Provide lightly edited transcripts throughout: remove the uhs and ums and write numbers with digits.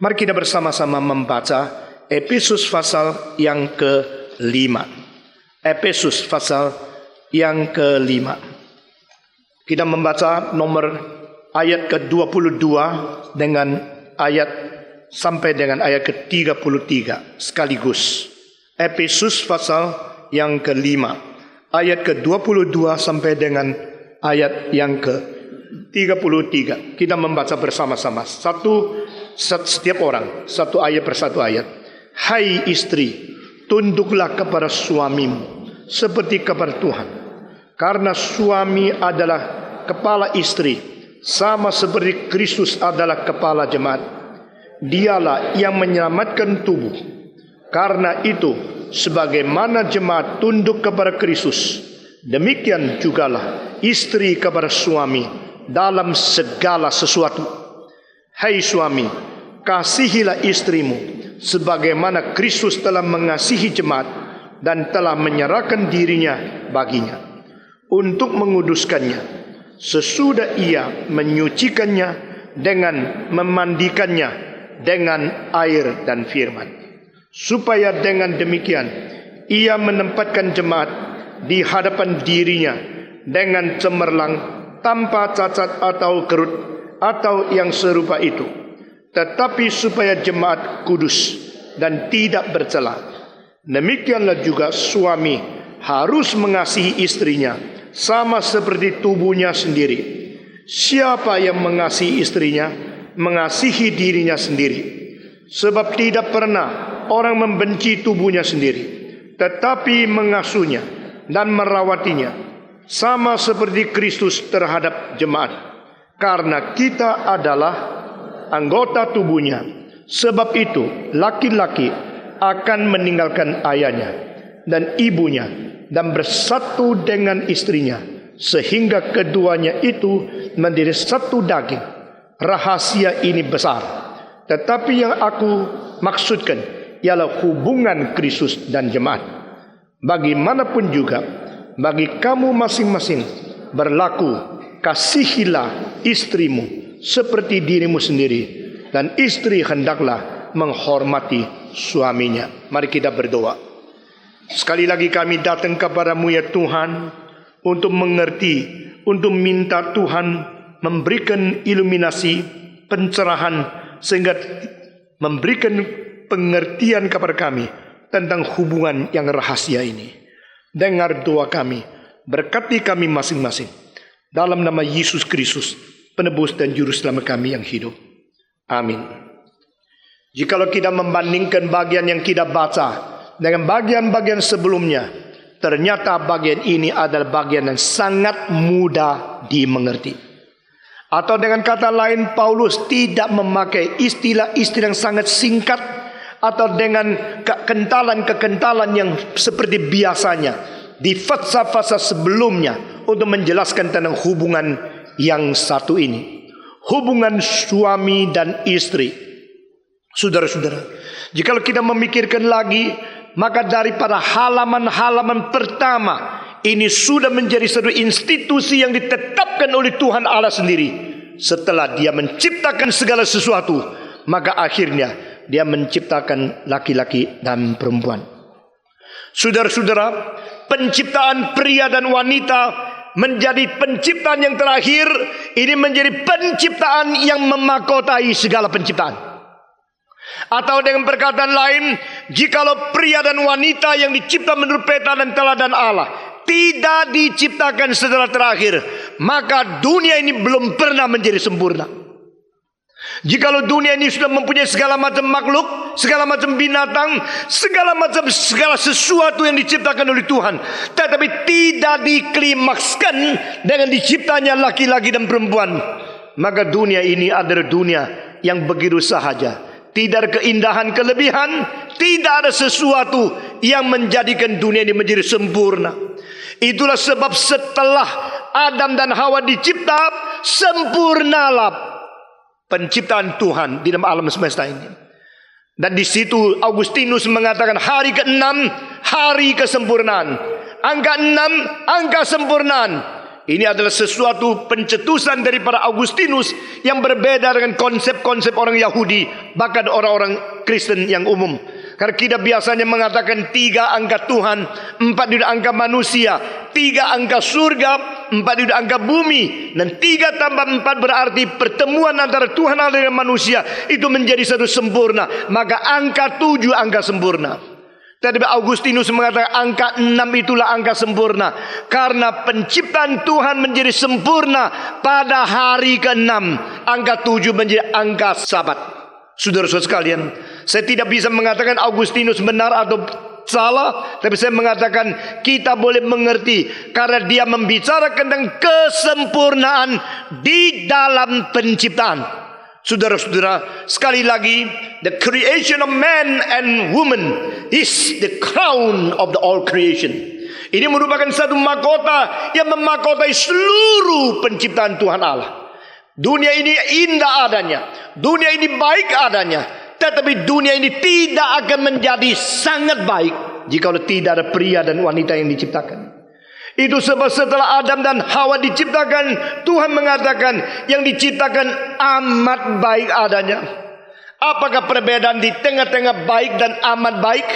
Mari kita bersama-sama membaca Efesus pasal yang ke-5. Efesus pasal yang ke-5. Kita membaca nomor ayat ke-22 dengan ayat sampai dengan ayat ke-33 sekaligus. Efesus pasal yang ke-5, ayat ke-22 sampai dengan ayat yang ke-33. Kita membaca bersama-sama. Setiap orang, satu ayat per satu ayat. Hai istri, tunduklah kepada suamimu seperti kepada Tuhan. Karena suami adalah kepala istri, sama seperti Kristus adalah kepala jemaat. Dialah yang menyelamatkan tubuh. Karena itu, sebagaimana jemaat tunduk kepada Kristus, demikian jugalah istri kepada suami dalam segala sesuatu. Hai suami, kasihilah istrimu sebagaimana Kristus telah mengasihi jemaat dan telah menyerahkan dirinya baginya untuk menguduskannya, sesudah ia menyucikannya dengan memandikannya dengan air dan firman, supaya dengan demikian ia menempatkan jemaat di hadapan dirinya dengan cemerlang, tanpa cacat atau kerut atau yang serupa itu, tetapi supaya jemaat kudus dan tidak bercela. Demikianlah juga suami harus mengasihi istrinya sama seperti tubuhnya sendiri. Siapa yang mengasihi istrinya, mengasihi dirinya sendiri. Sebab tidak pernah orang membenci tubuhnya sendiri, tetapi mengasuhnya dan merawatinya, sama seperti Kristus terhadap jemaat. Karena kita adalah anggota tubuhnya. Sebab itu laki-laki akan meninggalkan ayahnya dan ibunya dan bersatu dengan istrinya, sehingga keduanya itu menjadi satu daging. Rahasia ini besar, tetapi yang aku maksudkan ialah hubungan Kristus dan jemaat. Bagaimanapun juga, bagi kamu masing-masing berlaku, kasihilah istrimu seperti dirimu sendiri, dan istri hendaklah menghormati suaminya. Mari kita berdoa. Sekali lagi kami datang kepadamu ya Tuhan, untuk mengerti, untuk minta Tuhan memberikan iluminasi, pencerahan, sehingga memberikan pengertian kepada kami tentang hubungan yang rahasia ini. Dengar doa kami, berkati kami masing-masing. Dalam nama Yesus Kristus, penebus dan juru selamat kami yang hidup. Amin. Jikalau kita membandingkan bagian yang kita baca dengan bagian-bagian sebelumnya, ternyata bagian ini adalah bagian yang sangat mudah dimengerti. Atau dengan kata lain, Paulus tidak memakai istilah-istilah yang sangat singkat, atau dengan kekentalan-kekentalan yang seperti biasanya di fasa-fasa sebelumnya, untuk menjelaskan tentang hubungan yang satu ini, hubungan suami dan istri. Saudara-saudara, jika kita memikirkan lagi, maka daripada halaman-halaman pertama, ini sudah menjadi satu institusi yang ditetapkan oleh Tuhan Allah sendiri. Setelah Dia menciptakan segala sesuatu, maka akhirnya Dia menciptakan laki-laki dan perempuan. Saudara-saudara, penciptaan pria dan wanita menjadi penciptaan yang terakhir. Ini menjadi penciptaan yang memahkotai segala penciptaan. Atau dengan perkataan lain, jikalau pria dan wanita yang dicipta menurut peta dan teladan Allah tidak diciptakan setelah terakhir, maka dunia ini belum pernah menjadi sempurna. Jikalau dunia ini sudah mempunyai segala macam makhluk, segala macam binatang, segala sesuatu yang diciptakan oleh Tuhan, tetapi tidak diklimakskan dengan diciptanya laki-laki dan perempuan, maka dunia ini adalah dunia yang begitu sahaja. Tidak ada keindahan, kelebihan, tidak ada sesuatu yang menjadikan dunia ini menjadi sempurna. Itulah sebab setelah Adam dan Hawa dicipta, sempurnalah penciptaan Tuhan di dalam alam semesta ini. Dan di situ Augustinus mengatakan hari ke-6 hari kesempurnaan. Angka 6 angka sempurnaan. Ini adalah sesuatu pencetusan daripada Augustinus yang berbeda dengan konsep-konsep orang Yahudi, bahkan orang-orang Kristen yang umum. Karena kita biasanya mengatakan 3 angka Tuhan, 4 juga angka manusia, 3 angka surga, 4 juga angka bumi, dan 3 tambah 4 berarti pertemuan antara Tuhan Allah dengan manusia itu menjadi satu sempurna. Maka angka 7 angka sempurna. Tetapi Augustinus mengatakan angka 6 itulah angka sempurna. Karena penciptaan Tuhan menjadi sempurna pada hari ke-6. Angka 7 menjadi angka Sabat. Saudara-saudara sekalian, saya tidak bisa mengatakan Augustinus benar atau salah, tapi saya mengatakan kita boleh mengerti karena dia membicarakan tentang kesempurnaan di dalam penciptaan. Saudara-saudara, sekali lagi, the creation of man and woman is the crown of the all creation. Ini merupakan satu mahkota yang memahkotai seluruh penciptaan Tuhan Allah. Dunia ini indah adanya, dunia ini baik adanya, tetapi dunia ini tidak akan menjadi sangat baik jika tidak ada pria dan wanita yang diciptakan. Itu sebab setelah Adam dan Hawa diciptakan, Tuhan mengatakan yang diciptakan amat baik adanya. Apakah perbedaan di tengah-tengah baik dan amat baik?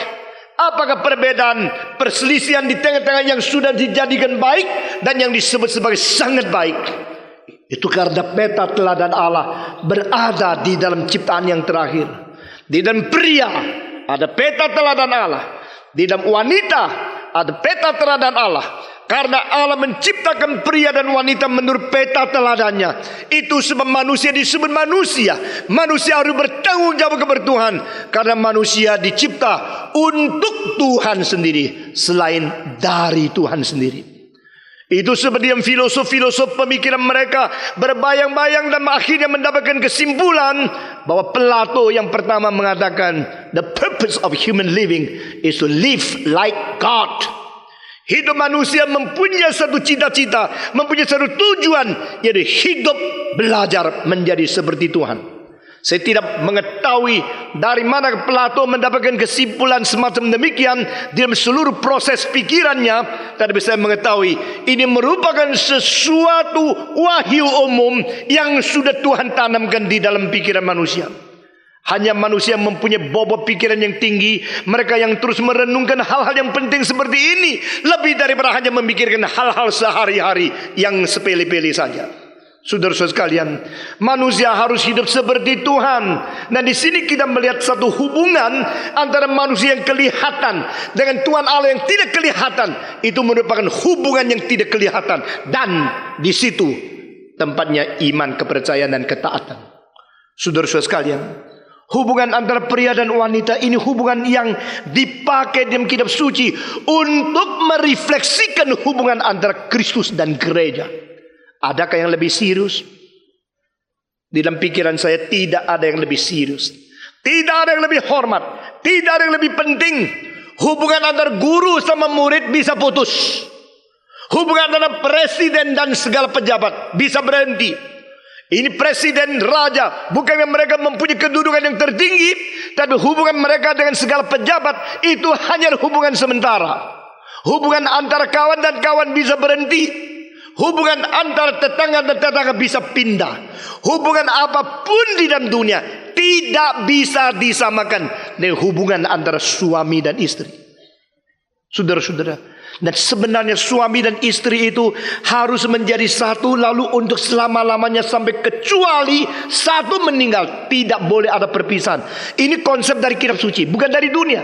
Apakah perbedaan perselisihan di tengah-tengah yang sudah dijadikan baik dan yang disebut sebagai sangat baik? Itu karena peta teladan Allah berada di dalam ciptaan yang terakhir. Di dalam pria ada peta teladan Allah, di dalam wanita ada peta teladan Allah. Karena Allah menciptakan pria dan wanita menurut peta teladannya. Itu sebab manusia disebut manusia. Manusia harus bertanggung jawab kepada Tuhan. Karena manusia dicipta untuk Tuhan sendiri, selain dari Tuhan sendiri. Itu seperti yang filosof-filosof pemikiran mereka berbayang-bayang dan akhirnya mendapatkan kesimpulan bahwa Plato yang pertama mengatakan the purpose of human living is to live like God. Hidup manusia mempunyai satu cita-cita, mempunyai satu tujuan, yaitu hidup belajar menjadi seperti Tuhan. Saya tidak mengetahui dari mana Plato mendapatkan kesimpulan semacam demikian dalam seluruh proses pikirannya, tapi saya mengetahui ini merupakan sesuatu wahyu umum yang sudah Tuhan tanamkan di dalam pikiran manusia. Hanya manusia yang mempunyai bobot pikiran yang tinggi, mereka yang terus merenungkan hal-hal yang penting seperti ini, lebih daripada hanya memikirkan hal-hal sehari-hari yang sepele-pele saja. Saudara-saudara sekalian, manusia harus hidup seperti Tuhan. Nah, di sini kita melihat satu hubungan antara manusia yang kelihatan dengan Tuhan Allah yang tidak kelihatan. Itu merupakan hubungan yang tidak kelihatan, dan di situ tempatnya iman, kepercayaan dan ketaatan. Saudara-saudara sekalian, hubungan antara pria dan wanita ini hubungan yang dipakai dalam kitab suci untuk merefleksikan hubungan antara Kristus dan gereja. Adakah yang lebih serius? Di dalam pikiran saya tidak ada yang lebih serius. Tidak ada yang lebih hormat. Tidak ada yang lebih penting. Hubungan antara guru sama murid bisa putus. Hubungan antara presiden dan segala pejabat bisa berhenti. Ini presiden, raja, bukannya mereka mempunyai kedudukan yang tertinggi, tapi hubungan mereka dengan segala pejabat itu hanya hubungan sementara. Hubungan antara kawan dan kawan bisa berhenti. Hubungan antara tetangga dan tetangga bisa pindah. Hubungan apapun di dalam dunia tidak bisa disamakan dengan hubungan antara suami dan istri. Saudara-saudara, dan sebenarnya suami dan istri itu harus menjadi satu, lalu untuk selama-lamanya sampai kecuali satu meninggal. Tidak boleh ada perpisahan. Ini konsep dari kitab suci, bukan dari dunia,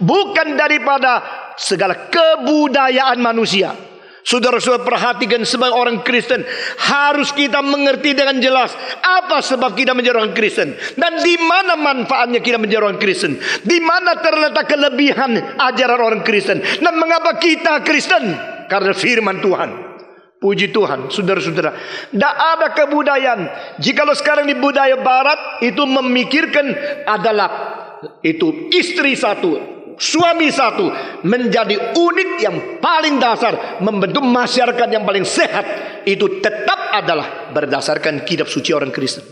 bukan daripada segala kebudayaan manusia. Saudara-saudara perhatikan, sebagai orang Kristen harus kita mengerti dengan jelas apa sebab kita menjadi orang Kristen dan di mana manfaatnya kita menjadi orang Kristen, di mana terletak kelebihan ajaran orang Kristen dan mengapa kita Kristen. Karena firman Tuhan. Puji Tuhan, saudara-saudara, tidak ada kebudayaan. Jikalau sekarang di budaya Barat itu memikirkan adalah itu istri satu, suami satu menjadi unit yang paling dasar, membentuk masyarakat yang paling sehat. Itu tetap adalah berdasarkan kitab suci orang Kristen.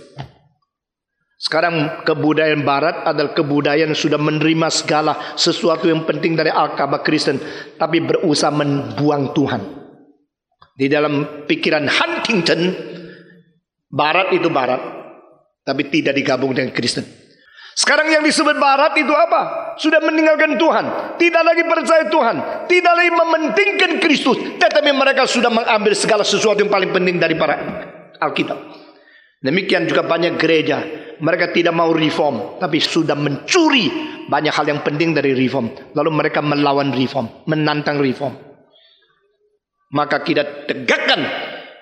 Sekarang kebudayaan Barat adalah kebudayaan yang sudah menerima segala sesuatu yang penting dari agama Kristen, tapi berusaha membuang Tuhan. Di dalam pikiran Huntington, Barat itu Barat, tapi tidak digabung dengan Kristen. Sekarang yang disebut Barat itu apa? Sudah meninggalkan Tuhan, tidak lagi percaya Tuhan, tidak lagi mementingkan Kristus, tetapi mereka sudah mengambil segala sesuatu yang paling penting dari para Alkitab. Demikian juga banyak gereja, mereka tidak mau reform, tapi sudah mencuri banyak hal yang penting dari reform. Lalu mereka melawan reform, menantang reform. Maka kita tegakkan,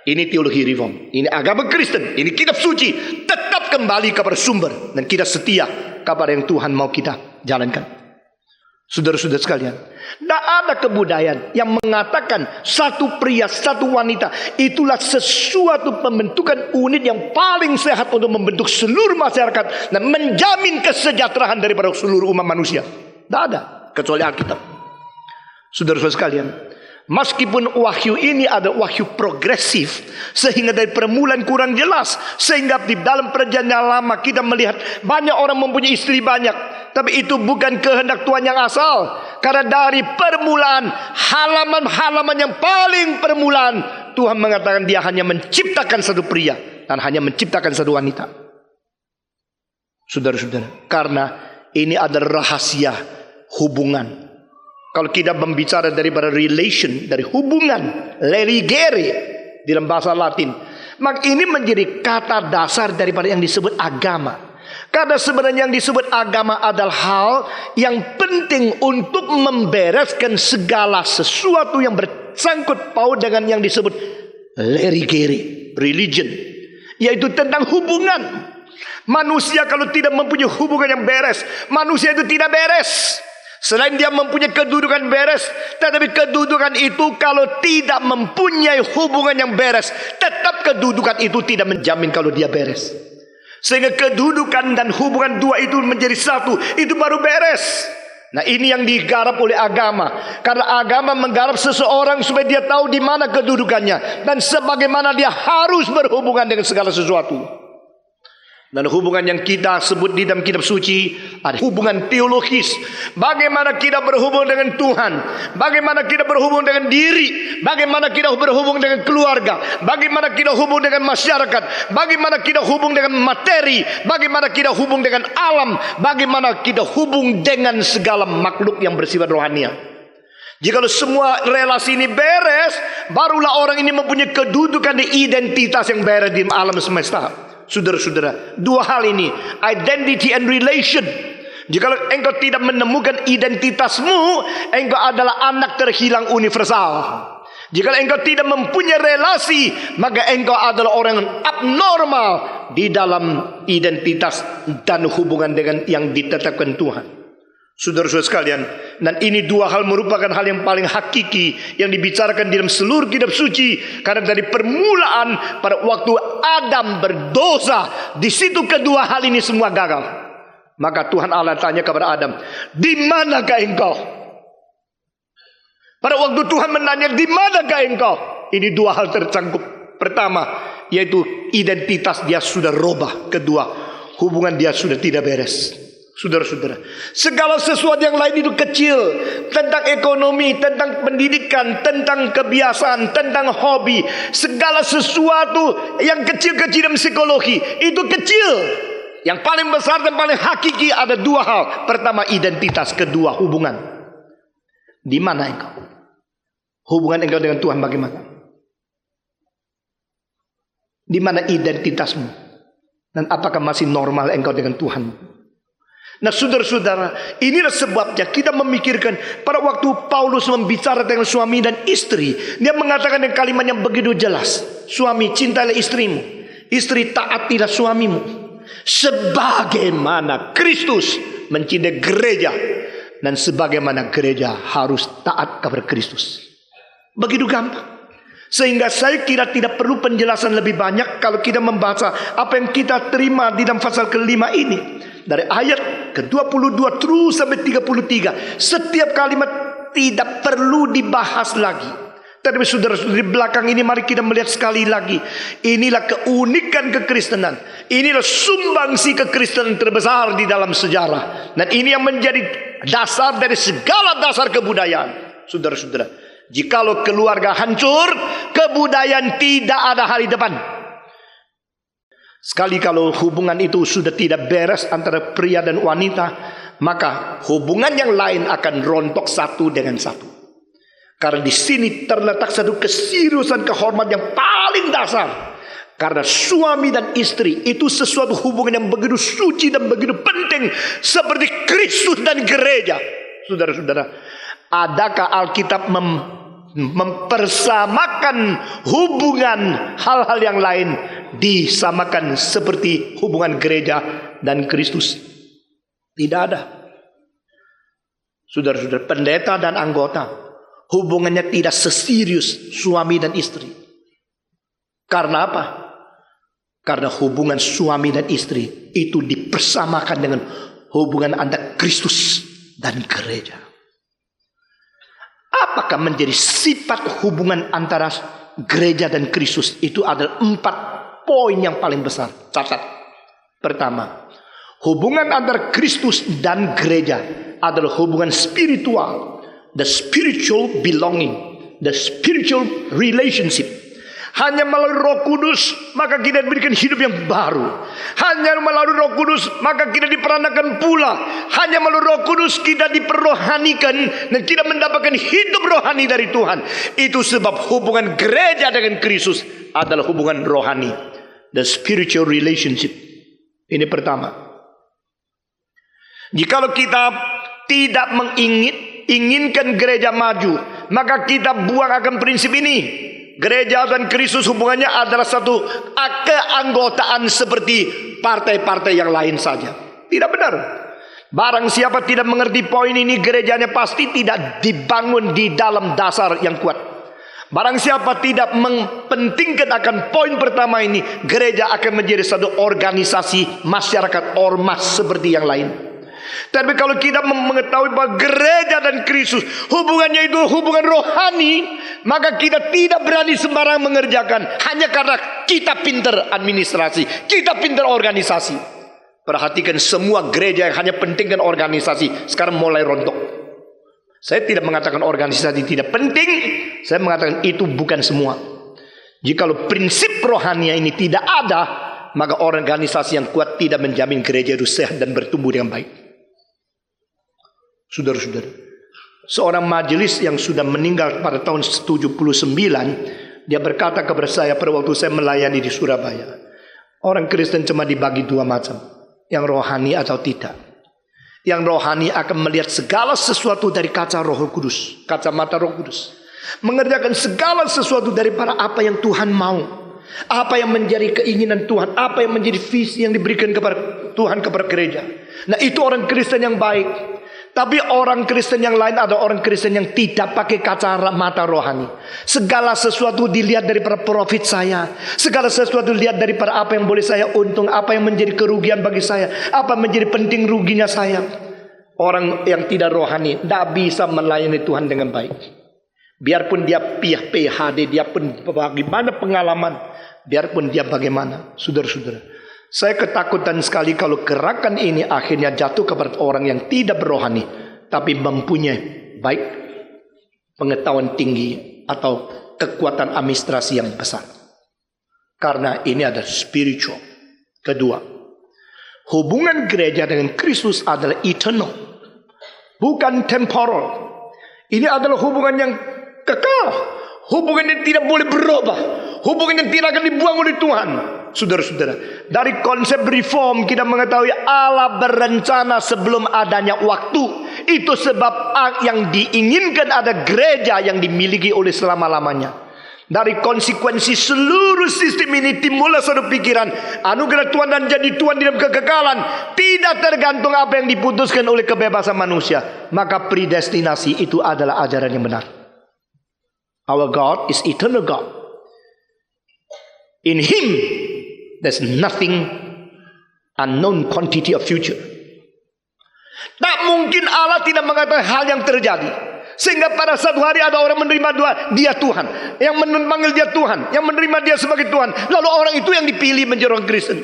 ini teologi reform, ini agama Kristen, ini kitab suci, tetap kembali kepada sumber, dan kita setia kepada yang Tuhan mau kita jalankan. Saudara-saudara sekalian, tidak ada kebudayaan yang mengatakan satu pria, satu wanita itulah sesuatu pembentukan unit yang paling sehat untuk membentuk seluruh masyarakat dan menjamin kesejahteraan daripada seluruh umat manusia. Tidak ada, kecuali Alkitab. Saudara-saudara sekalian, meskipun wahyu ini ada wahyu progresif, sehingga dari permulaan kurang jelas, sehingga di dalam perjanjian lama kita melihat banyak orang mempunyai istri banyak. Tapi itu bukan kehendak Tuhan yang asal. Karena dari permulaan, halaman-halaman yang paling permulaan, Tuhan mengatakan dia hanya menciptakan satu pria dan hanya menciptakan satu wanita. Saudara-saudara, karena ini adalah rahasia hubungan. Kalau kita membicara daripada relation, dari hubungan, religere dalam bahasa Latin, maka ini menjadi kata dasar daripada yang disebut agama. Karena sebenarnya yang disebut agama adalah hal yang penting untuk membereskan segala sesuatu yang bersangkut paut dengan yang disebut religere, religion, yaitu tentang hubungan. Manusia kalau tidak mempunyai hubungan yang beres, manusia itu tidak beres. Selain dia mempunyai kedudukan beres, tetapi kedudukan itu kalau tidak mempunyai hubungan yang beres, tetap kedudukan itu tidak menjamin kalau dia beres. Sehingga kedudukan dan hubungan dua itu menjadi satu, itu baru beres. Nah, ini yang digarap oleh agama. Karena agama menggarap seseorang supaya dia tahu di mana kedudukannya dan sebagaimana dia harus berhubungan dengan segala sesuatu. Dan hubungan yang kita sebut di dalam kitab suci ada hubungan teologis. Bagaimana kita berhubung dengan Tuhan, bagaimana kita berhubung dengan diri, bagaimana kita berhubung dengan keluarga, bagaimana kita hubung dengan masyarakat, bagaimana kita hubung dengan materi, bagaimana kita hubung dengan alam, bagaimana kita hubung dengan segala makhluk yang bersifat rohania. Jika semua relasi ini beres, barulah orang ini mempunyai kedudukan di identitas yang beres di alam semesta. Saudara-saudara, dua hal ini, identity and relation. Jika engkau tidak menemukan identitasmu, engkau adalah anak terhilang universal. Jika engkau tidak mempunyai relasi, maka engkau adalah orang abnormal di dalam identitas dan hubungan dengan yang ditetapkan Tuhan. Saudara-saudara sekalian, dan ini dua hal merupakan hal yang paling hakiki yang dibicarakan di dalam seluruh kitab suci. Karena dari permulaan pada waktu Adam berdosa, di situ kedua hal ini semua gagal. Maka Tuhan Allah tanya kepada Adam, di manakah engkau? Pada waktu Tuhan menanya, di manakah engkau? Ini dua hal tercangkup. Pertama, yaitu identitas dia sudah robah. Kedua, hubungan dia sudah tidak beres. Saudara-saudara, segala sesuatu yang lain itu kecil, tentang ekonomi, tentang pendidikan, tentang kebiasaan, tentang hobi, segala sesuatu yang kecil-kecil dalam psikologi itu kecil. Yang paling besar dan paling hakiki ada dua hal. Pertama identitas, kedua hubungan. Di mana engkau? Hubungan engkau dengan Tuhan bagaimana? Di mana identitasmu? Dan apakah masih normal engkau dengan Tuhan? Nah, saudara-saudara, inilah sebabnya kita memikirkan pada waktu Paulus membicara dengan suami dan istri, dia mengatakan dengan kalimat yang begitu jelas, suami cintailah istrimu, istri taatilah suamimu, sebagaimana Kristus mencintai gereja dan sebagaimana gereja harus taat kepada Kristus. Begitu gampang. Sehingga saya kira tidak perlu penjelasan lebih banyak kalau kita membaca apa yang kita terima di dalam pasal kelima ini. Dari ayat ke-22 terus sampai 33. Setiap kalimat tidak perlu dibahas lagi. Tapi saudara-saudara, di belakang ini mari kita melihat sekali lagi. Inilah keunikan kekristenan. Inilah sumbangsi kekristenan terbesar di dalam sejarah. Dan ini yang menjadi dasar dari segala dasar kebudayaan. Saudara-saudara, Jikalau keluarga hancur, kebudayaan tidak ada hari depan. Sekali kalau hubungan itu sudah tidak beres antara pria dan wanita, maka hubungan yang lain akan rontok satu dengan satu. Karena di sini terletak satu keseriusan kehormatan yang paling dasar. Karena suami dan istri itu sesuatu hubungan yang begitu suci dan begitu penting, seperti Kristus dan gereja. Saudara-saudara, adakah Alkitab mempersamakan hubungan hal-hal yang lain disamakan seperti hubungan gereja dan Kristus? Tidak ada. Saudara-saudara, pendeta dan anggota hubungannya tidak seserius suami dan istri. Karena apa? Karena hubungan suami dan istri itu dipersamakan dengan hubungan antara Kristus dan gereja. Apakah menjadi sifat hubungan antara gereja dan Kristus? Itu adalah 4 poin yang paling besar. Catat. Pertama, hubungan antara Kristus dan gereja adalah hubungan spiritual. The spiritual belonging. The spiritual relationship. Hanya melalui Roh Kudus maka kita diberikan hidup yang baru. Hanya melalui Roh Kudus maka kita diperanakan pula. Hanya melalui Roh Kudus kita diperrohanikan dan kita mendapatkan hidup rohani dari Tuhan. Itu sebab hubungan gereja dengan Kristus adalah hubungan rohani. The spiritual relationship. Ini pertama. Jikalau kita tidak menginginkan gereja maju, maka kita buang akan prinsip ini. Gereja dan Kristus hubungannya adalah satu keanggotaan seperti partai-partai yang lain saja. Tidak benar. Barang siapa tidak mengerti poin ini, gerejanya pasti tidak dibangun di dalam dasar yang kuat. Barang siapa tidak mempentingkan akan poin pertama ini, gereja akan menjadi satu organisasi masyarakat ormas seperti yang lain. Tapi kalau kita mengetahui bahwa gereja dan Kristus hubungannya itu hubungan rohani, maka kita tidak berani sembarang mengerjakan hanya karena kita pintar administrasi, kita pintar organisasi. Perhatikan semua gereja yang hanya pentingkan organisasi sekarang mulai rontok. Saya tidak mengatakan organisasi tidak penting, saya mengatakan itu bukan semua. Jikalau prinsip rohania ini tidak ada, maka organisasi yang kuat tidak menjamin gereja itu sehat dan bertumbuh dengan baik. Saudara-saudara, seorang majelis yang sudah meninggal pada tahun 79, dia berkata kepada saya pada waktu saya melayani di Surabaya, orang Kristen cuma dibagi 2 macam, yang rohani atau tidak. Yang rohani akan melihat segala sesuatu dari kaca Roh Kudus, kacamata Roh Kudus, mengerjakan segala sesuatu daripada apa yang Tuhan mau, apa yang menjadi keinginan Tuhan, apa yang menjadi visi yang diberikan kepada Tuhan kepada gereja. Nah, itu orang Kristen yang baik. Tapi orang Kristen yang lain ada orang Kristen yang tidak pakai kacamata rohani. Segala sesuatu dilihat daripada profit saya, segala sesuatu dilihat daripada apa yang boleh saya untung, apa yang menjadi kerugian bagi saya, apa yang menjadi penting ruginya saya. Orang yang tidak rohani tidak bisa melayani Tuhan dengan baik. Biarpun dia PhD, dia pun bagaimana pengalaman, biarpun dia bagaimana. Saudara-saudara, saya ketakutan sekali kalau gerakan ini akhirnya jatuh kepada orang yang tidak berrohani, tapi mempunyai baik pengetahuan tinggi atau kekuatan administrasi yang besar. Karena ini adalah spiritual. Kedua, hubungan gereja dengan Kristus adalah eternal, bukan temporal. Ini adalah hubungan yang kekal, hubungan yang tidak boleh berubah, hubungan yang tidak akan dibuang oleh Tuhan. Saudara-saudara, dari konsep reform kita mengetahui Allah berencana sebelum adanya waktu. Itu sebab yang diinginkan ada gereja yang dimiliki oleh selama-lamanya. Dari konsekuensi seluruh sistem ini timbullah satu pikiran, anugerah Tuhan dan jadi Tuhan di dalam kekekalan tidak tergantung apa yang diputuskan oleh kebebasan manusia. Maka predestinasi itu adalah ajaran yang benar. Our God is eternal God. In Him there's nothing unknown quantity of future. Tak mungkin Allah tidak mengatakan hal yang terjadi, sehingga pada satu hari ada orang menerima dia Tuhan, yang memanggil dia Tuhan, yang menerima dia sebagai Tuhan. Lalu orang itu yang dipilih menjadi orang Kristen.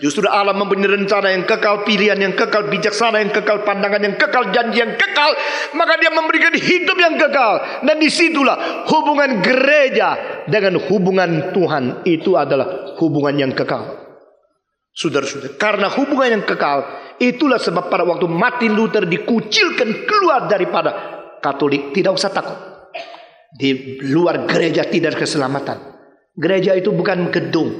Justru Allah mempunyai rencana yang kekal, pilihan yang kekal, bijaksana yang kekal, pandangan yang kekal, janji yang kekal. Maka dia memberikan hidup yang kekal. Dan disitulah hubungan gereja dengan hubungan Tuhan itu adalah hubungan yang kekal. Saudara-saudara, karena hubungan yang kekal, itulah sebab pada waktu Martin Luther dikucilkan keluar daripada Katolik, tidak usah takut. Di luar gereja tidak ada keselamatan. Gereja itu bukan gedung.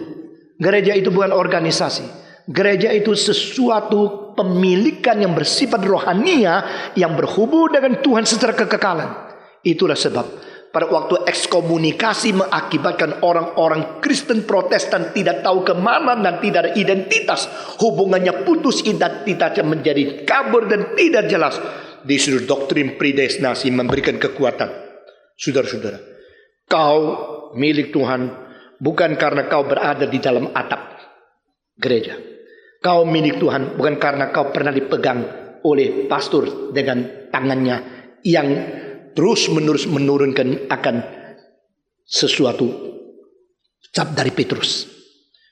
Gereja itu bukan organisasi. Gereja itu sesuatu pemilikan yang bersifat rohania yang berhubung dengan Tuhan secara kekekalan. Itulah sebab pada waktu ekskomunikasi mengakibatkan orang-orang Kristen Protestan tidak tahu kemana dan tidak ada identitas. Hubungannya putus, identitasnya menjadi kabur dan tidak jelas. Disuruh doktrin predestinasi memberikan kekuatan. Saudara-saudara, kau milik Tuhan bukan karena kau berada di dalam atap gereja. Kau milik Tuhan bukan karena kau pernah dipegang oleh pastor dengan tangannya yang terus-menerus menurunkan akan sesuatu cap dari Petrus.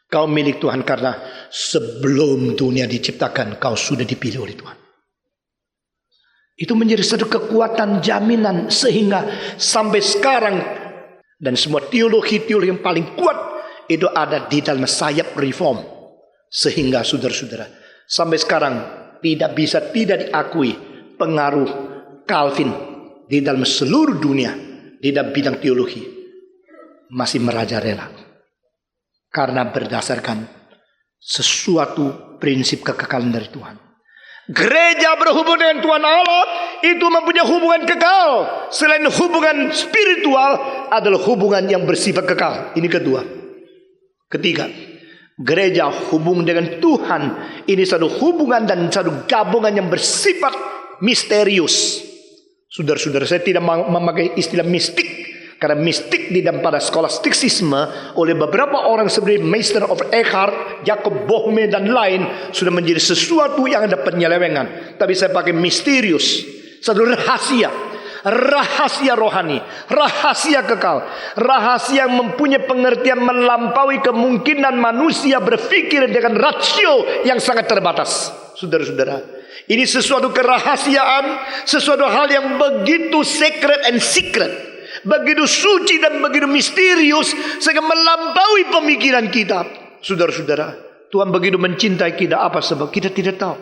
Kau milik Tuhan karena sebelum dunia diciptakan kau sudah dipilih oleh Tuhan. Itu menjadi satu kekuatan jaminan sehingga sampai sekarang. Dan semua teologi-teologi yang paling kuat itu ada di dalam sayap reform. Sehingga saudara-saudara, sampai sekarang tidak bisa tidak diakui pengaruh Calvin di dalam seluruh dunia di dalam bidang teologi masih merajalela. Karena berdasarkan sesuatu prinsip kekekalan dari Tuhan. Gereja berhubung dengan Tuhan Allah itu mempunyai hubungan kekal. Selain hubungan spiritual adalah hubungan yang bersifat kekal. Ini kedua. Ketiga, gereja hubung dengan Tuhan. Ini satu hubungan dan satu gabungan yang bersifat misterius. Saudara-saudara, saya tidak memakai istilah mistik. Karena mistik di dalam pada skolastiksisme oleh beberapa orang seperti Meister of Eckhart, Jacob Boehme dan lain sudah menjadi sesuatu yang ada penyelewengan. Tapi saya pakai misterius, satu rahasia, rahasia rohani, rahasia kekal, rahasia yang mempunyai pengertian melampaui kemungkinan manusia berpikir dengan rasio yang sangat terbatas. Saudara-saudara, ini sesuatu kerahasiaan, sesuatu hal yang begitu sacred and secret, begitu suci dan begitu misterius sehingga melampaui pemikiran kita. Saudara-saudara, Tuhan begitu mencintai kita, apa sebab kita tidak tahu.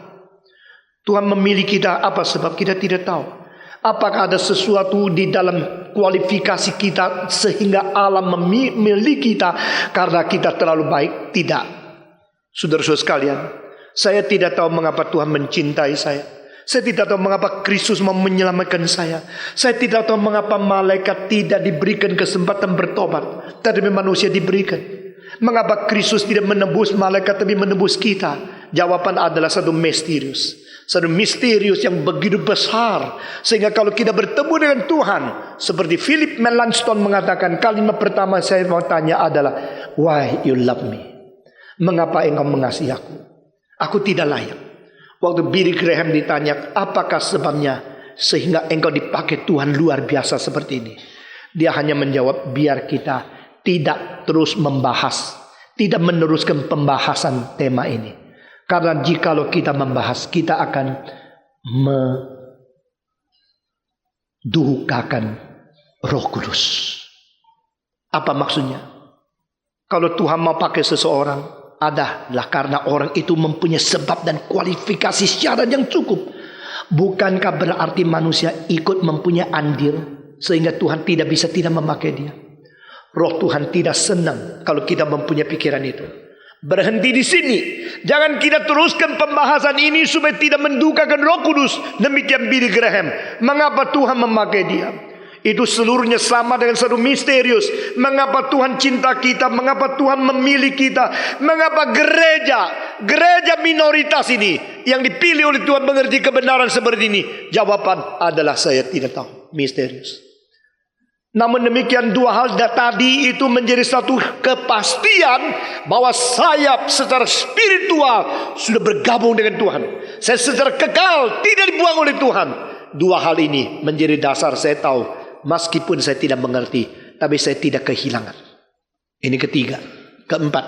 Tuhan memilih kita, apa sebab kita tidak tahu. Apakah ada sesuatu di dalam kualifikasi kita sehingga Allah memilih kita karena kita terlalu baik? Tidak. Saudara-saudara sekalian, saya tidak tahu mengapa Tuhan mencintai saya. Saya tidak tahu mengapa Kristus mau menyelamatkan saya. Saya tidak tahu mengapa malaikat tidak diberikan kesempatan bertobat, tapi manusia diberikan. Mengapa Kristus tidak menebus malaikat tapi menebus kita? Jawaban adalah satu misterius. Satu misterius yang begitu besar. Sehingga kalau kita bertemu dengan Tuhan, seperti Philip Melanchthon mengatakan, kalimat pertama saya mau tanya adalah, why you love me? Mengapa engkau mengasihi aku? Aku tidak layak. Waktu Billy Graham ditanya, apakah sebabnya sehingga engkau dipakai Tuhan luar biasa seperti ini? Dia hanya menjawab, biar kita tidak terus membahas, tidak meneruskan pembahasan tema ini. Karena jikalau kita membahas, kita akan mendukakan Roh Kudus. Apa maksudnya? Kalau Tuhan mau pakai seseorang, adalah karena orang itu mempunyai sebab dan kualifikasi syarat yang cukup. Bukankah berarti manusia ikut mempunyai andil sehingga Tuhan tidak bisa tidak memakai dia? Roh Tuhan tidak senang kalau kita mempunyai pikiran itu. Berhenti di sini. Jangan kita teruskan pembahasan ini supaya tidak mendukakan Roh Kudus. Demikian Billy Graham. Mengapa Tuhan memakai dia? Itu seluruhnya sama dengan satu misterius. Mengapa Tuhan cinta kita? Mengapa Tuhan memilih kita? Mengapa gereja minoritas ini yang dipilih oleh Tuhan mengerti kebenaran seperti ini? Jawaban adalah saya tidak tahu. Misterius. Namun demikian dua hal tadi itu menjadi satu kepastian bahwa saya secara spiritual sudah bergabung dengan Tuhan. Saya secara kekal tidak dibuang oleh Tuhan. Dua hal ini menjadi dasar saya tahu. Meskipun saya tidak mengerti, tapi saya tidak kehilangan. Ini ketiga. Keempat,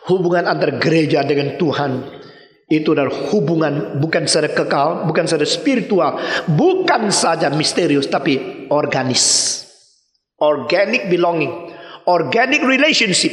Hubungan antara gereja dengan Tuhan itu adalah hubungan bukan secara kekal, bukan secara spiritual, bukan saja misterius, tapi organis. Organic belonging, organic relationship.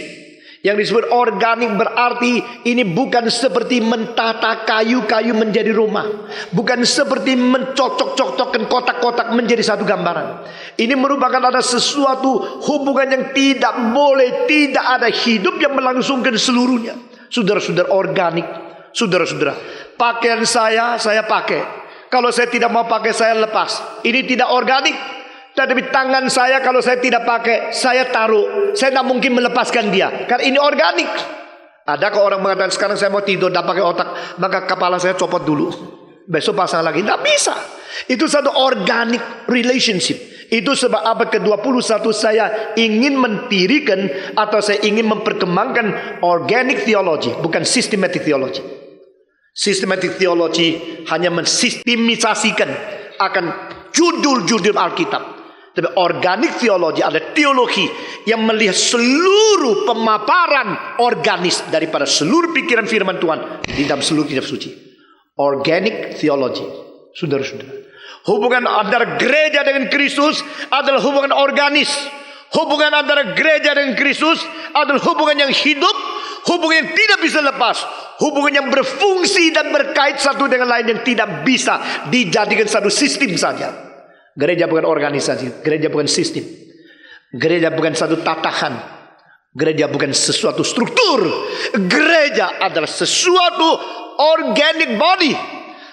Yang disebut organik berarti ini bukan seperti mentata kayu-kayu menjadi rumah. Bukan seperti mencocok-cocokkan kotak-kotak menjadi satu gambaran. Ini merupakan ada sesuatu hubungan yang tidak boleh, tidak ada hidup yang melangsungkan seluruhnya. Saudara-saudara, organik. Saudara-saudara, pakaian saya pakai. Kalau saya tidak mau pakai, saya lepas. Ini tidak organik. Tetapi tangan saya kalau saya tidak pakai, saya taruh. Saya tidak mungkin melepaskan dia, karena ini organik. Adakah orang mengatakan sekarang saya mau tidur, tidak pakai otak, maka kepala saya copot dulu, besok pasang lagi? Tidak bisa. Itu satu organic relationship. Itu sebab abad ke-21 saya ingin mentirikan atau saya ingin memperkembangkan organic theology, bukan systematic theology. Systematic theology hanya mensistemisasikan akan judul-judul Alkitab. Tapi organic theology adalah teologi yang melihat seluruh pemaparan organis daripada seluruh pikiran firman Tuhan di dalam seluruh kitab suci. Organic theology. Saudara-saudara, hubungan antara gereja dengan Kristus adalah hubungan organis. Hubungan antara gereja dengan Kristus adalah hubungan yang hidup, hubungan yang tidak bisa lepas, hubungan yang berfungsi dan berkait satu dengan lain, yang tidak bisa dijadikan satu sistem saja. Gereja bukan organisasi, gereja bukan sistem, gereja bukan satu tatahan, gereja bukan sesuatu struktur. Gereja adalah sesuatu organic body,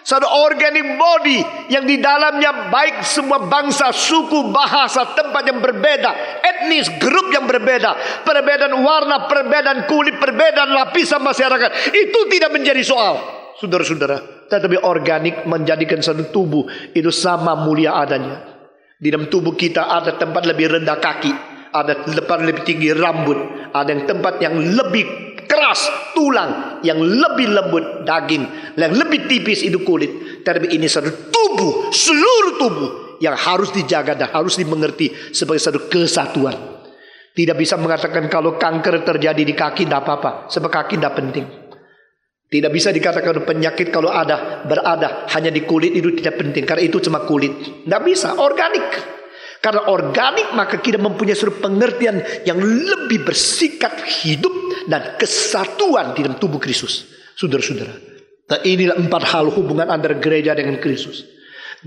satu organic body yang di dalamnya baik semua bangsa, suku, bahasa, tempat yang berbeda, etnis, grup yang berbeda, perbedaan warna, perbedaan kulit, perbedaan lapisan masyarakat, itu tidak menjadi soal. Saudara-saudara, tetapi organik menjadikan satu tubuh itu sama mulia adanya. Di dalam tubuh kita ada tempat lebih rendah kaki, ada tempat lebih tinggi rambut, ada yang tempat yang lebih keras tulang, yang lebih lembut daging, yang lebih tipis itu kulit. Tetapi ini satu tubuh, seluruh tubuh yang harus dijaga dan harus dimengerti sebagai satu kesatuan. Tidak bisa mengatakan kalau kanker terjadi di kaki tidak apa-apa, sebab kaki tidak penting. Tidak bisa dikatakan penyakit kalau berada hanya di kulit itu tidak penting, karena itu cuma kulit. Tidak bisa, organik. Karena organik maka kita mempunyai suatu pengertian yang lebih bersikap hidup dan kesatuan di dalam tubuh Kristus. Saudara-saudara, dan inilah 4 hal hubungan antara gereja dengan Kristus.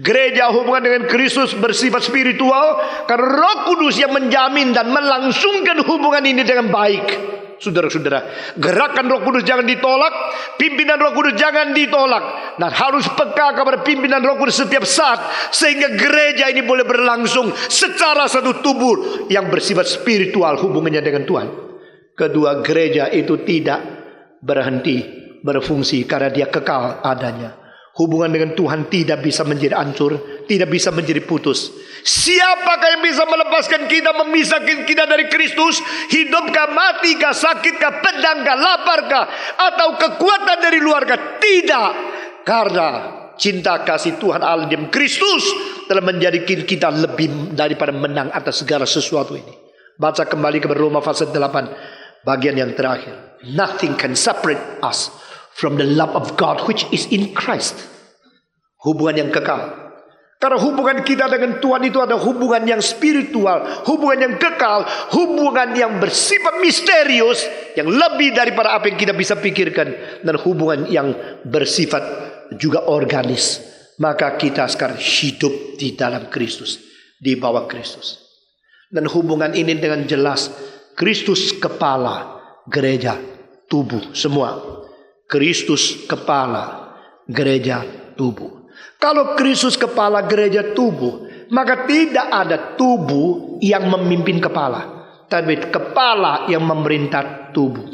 Gereja hubungan dengan Kristus bersifat spiritual karena Roh Kudus yang menjamin dan melangsungkan hubungan ini dengan baik. Saudara-saudara, gerakan Roh Kudus jangan ditolak, pimpinan Roh Kudus jangan ditolak, dan harus peka kepada pimpinan Roh Kudus setiap saat, sehingga gereja ini boleh berlangsung secara satu tubuh yang bersifat spiritual hubungannya dengan Tuhan. Kedua, gereja itu tidak berhenti berfungsi karena dia kekal adanya. Hubungan dengan Tuhan tidak bisa menjadi hancur, tidak bisa menjadi putus. Siapakah yang bisa melepaskan kita, memisahkan kita dari Kristus? Hidupkah, matikah, sakitkah, pedangkah, laparkah, atau kekuatan dari luarkah? Tidak. Karena cinta kasih Tuhan Allah di Kristus telah menjadikan kita lebih daripada menang atas segala sesuatu ini. Baca kembali ke Roma pasal 8 bagian yang terakhir. Nothing can separate us from the love of God which is in Christ. Hubungan yang kekal. Karena hubungan kita dengan Tuhan itu ada hubungan yang spiritual, hubungan yang kekal, hubungan yang bersifat misterius, yang lebih daripada apa yang kita bisa pikirkan, dan hubungan yang bersifat juga organis. Maka kita sekarang hidup di dalam Kristus, di bawah Kristus. Dan hubungan ini dengan jelas, Kristus kepala, gereja, tubuh, semua. Kristus kepala, gereja, tubuh. Kalau Kristus kepala, gereja, tubuh, maka tidak ada tubuh yang memimpin kepala, tapi kepala yang memerintah tubuh.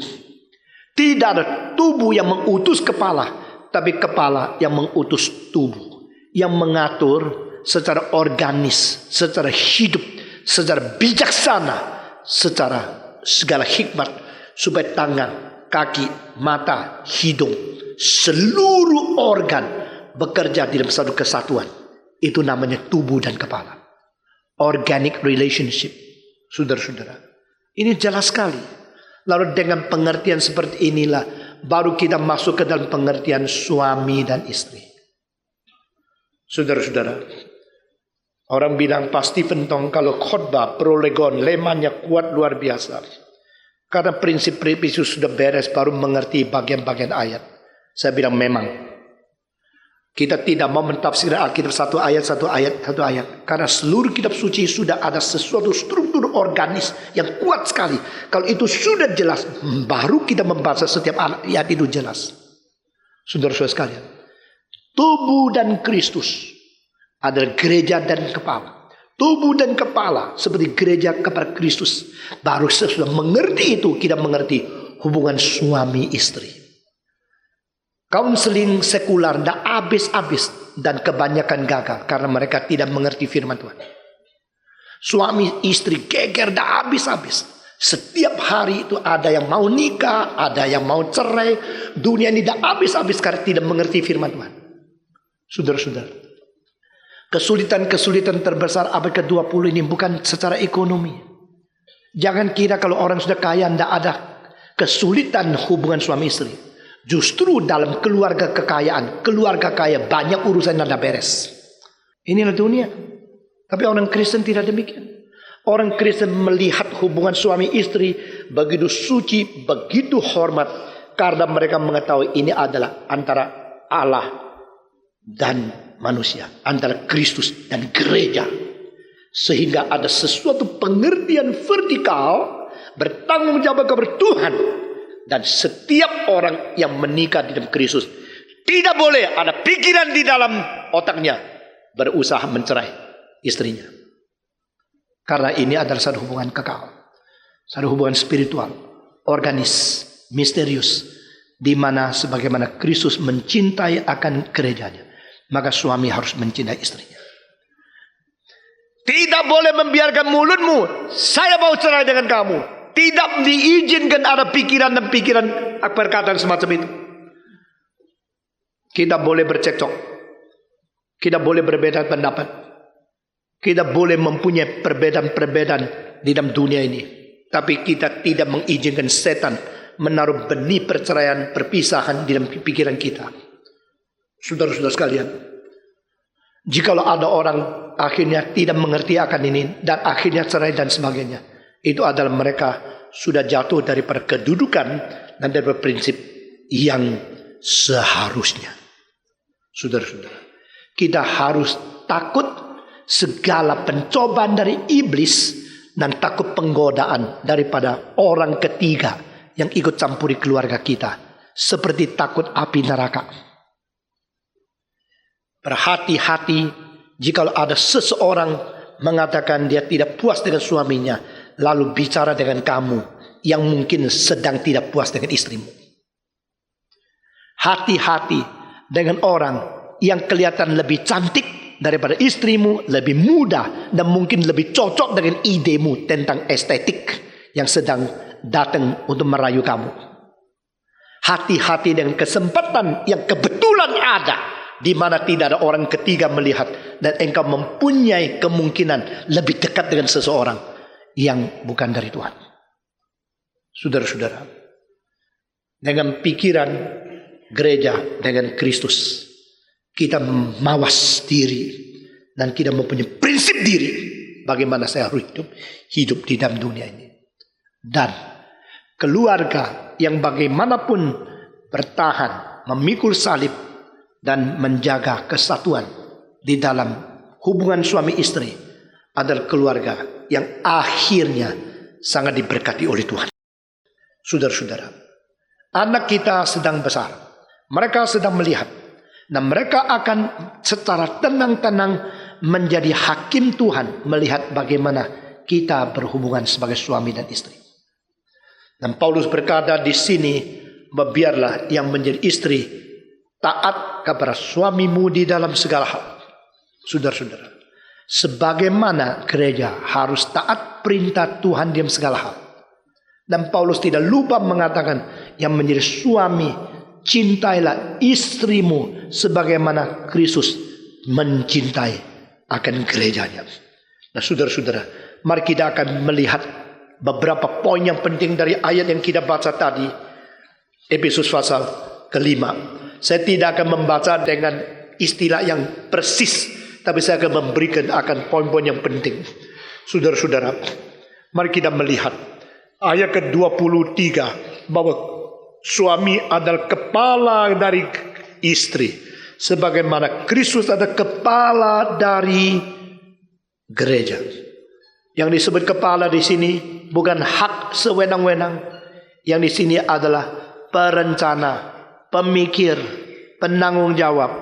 Tidak ada tubuh yang mengutus kepala, tapi kepala yang mengutus tubuh, yang mengatur secara organis, secara hidup, secara bijaksana, secara segala hikmat, supaya tangan, kaki, mata, hidung, seluruh organ bekerja di dalam satu kesatuan. Itu namanya tubuh dan kepala. Organic relationship. Saudara-saudara, ini jelas sekali. Lalu dengan pengertian seperti inilah baru kita masuk ke dalam pengertian suami dan istri. Saudara-saudara, orang bilang Pak Stephen Tong kalau khotbah prolegon lemanya kuat luar biasa. Karena prinsip-prinsip itu sudah beres baru mengerti bagian-bagian ayat. Saya bilang memang. Kita tidak mau mentafsirkan Alkitab satu ayat. Karena seluruh kitab suci sudah ada sesuatu struktur organis yang kuat sekali. Kalau itu sudah jelas, baru kita membaca setiap ayat itu jelas. Saudara-saudara sekalian, tubuh dan Kristus adalah gereja dan kepala. Tubuh dan kepala seperti gereja kepada Kristus. Baru sesudah mengerti itu, kita mengerti hubungan suami istri. Kaunseling sekular tidak habis-habis dan kebanyakan gagal karena mereka tidak mengerti firman Tuhan. Suami istri geger tidak habis-habis. Setiap hari itu ada yang mau nikah, ada yang mau cerai. Dunia ini tidak habis-habis karena tidak mengerti firman Tuhan. Saudara-saudara, kesulitan-kesulitan terbesar abad ke-20 ini bukan secara ekonomi. Jangan kira kalau orang sudah kaya tidak ada kesulitan hubungan suami istri. Justru dalam keluarga kekayaan, keluarga kaya banyak urusan yang tidak beres. Inilah dunia. Tapi orang Kristen tidak demikian. Orang Kristen melihat hubungan suami istri begitu suci, begitu hormat. Karena mereka mengetahui ini adalah antara Allah dan manusia. Antara Kristus dan gereja. Sehingga ada sesuatu pengertian vertikal bertanggung jawab kepada Tuhan. Dan setiap orang yang menikah di dalam Kristus tidak boleh ada pikiran di dalam otaknya berusaha mencerai istrinya. Karena ini adalah satu hubungan kekal. Satu hubungan spiritual, organis, misterius. Di mana sebagaimana Kristus mencintai akan gerejanya. Maka suami harus mencintai istrinya. Tidak boleh membiarkan mulutmu, saya mau cerai dengan kamu. Tidak diizinkan ada pikiran dan pikiran perkataan semacam itu. Kita boleh bercekcok. Kita boleh berbeda pendapat. Kita boleh mempunyai perbedaan-perbedaan di dalam dunia ini. Tapi kita tidak mengizinkan setan menaruh benih perceraian, perpisahan di dalam pikiran kita. Saudara-saudara sekalian, jikalau ada orang akhirnya tidak mengerti akan ini dan akhirnya cerai dan sebagainya, itu adalah mereka sudah jatuh daripada kedudukan dan daripada prinsip yang seharusnya. Saudara-saudara, kita harus takut segala pencobaan dari iblis dan takut penggodaan daripada orang ketiga yang ikut campuri keluarga kita. Seperti takut api neraka. Berhati-hati jika ada seseorang mengatakan dia tidak puas dengan suaminya, lalu bicara dengan kamu yang mungkin sedang tidak puas dengan istrimu. Hati-hati dengan orang yang kelihatan lebih cantik daripada istrimu, lebih muda, dan mungkin lebih cocok dengan idemu tentang estetik yang sedang datang untuk merayu kamu. Hati-hati dengan kesempatan yang kebetulan ada, di mana tidak ada orang ketiga melihat, dan engkau mempunyai kemungkinan lebih dekat dengan seseorang yang bukan dari Tuhan. Saudara-saudara, dengan pikiran gereja dengan Kristus, kita mawas diri dan kita mempunyai prinsip diri bagaimana saya harus hidup di dalam dunia ini. Dan keluarga yang bagaimanapun bertahan, memikul salib dan menjaga kesatuan di dalam hubungan suami istri adalah keluarga yang akhirnya sangat diberkati oleh Tuhan. Saudara-saudara, anak kita sedang besar, mereka sedang melihat, dan mereka akan secara tenang-tenang menjadi hakim Tuhan melihat bagaimana kita berhubungan sebagai suami dan istri. Dan Paulus berkata di sini, biarlah yang menjadi istri taat kepada suamimu di dalam segala hal. Saudara-saudara, sebagaimana gereja harus taat perintah Tuhan dalam segala hal. Dan Paulus tidak lupa mengatakan yang menjadi suami, cintailah istrimu sebagaimana Kristus mencintai akan gerejanya. Nah, saudara-saudara, mari kita akan melihat beberapa poin yang penting dari ayat yang kita baca tadi. Efesus pasal ke-5. Saya tidak akan membaca dengan istilah yang persis, tapi saya akan memberikan akan poin-poin yang penting. Saudara-saudara, mari kita melihat ayat ke-23 bahwa suami adalah kepala dari istri, sebagaimana Kristus adalah kepala dari gereja. Yang disebut kepala di sini bukan hak sewenang-wenang. Yang di sini adalah perencana, pemikir, penanggung jawab,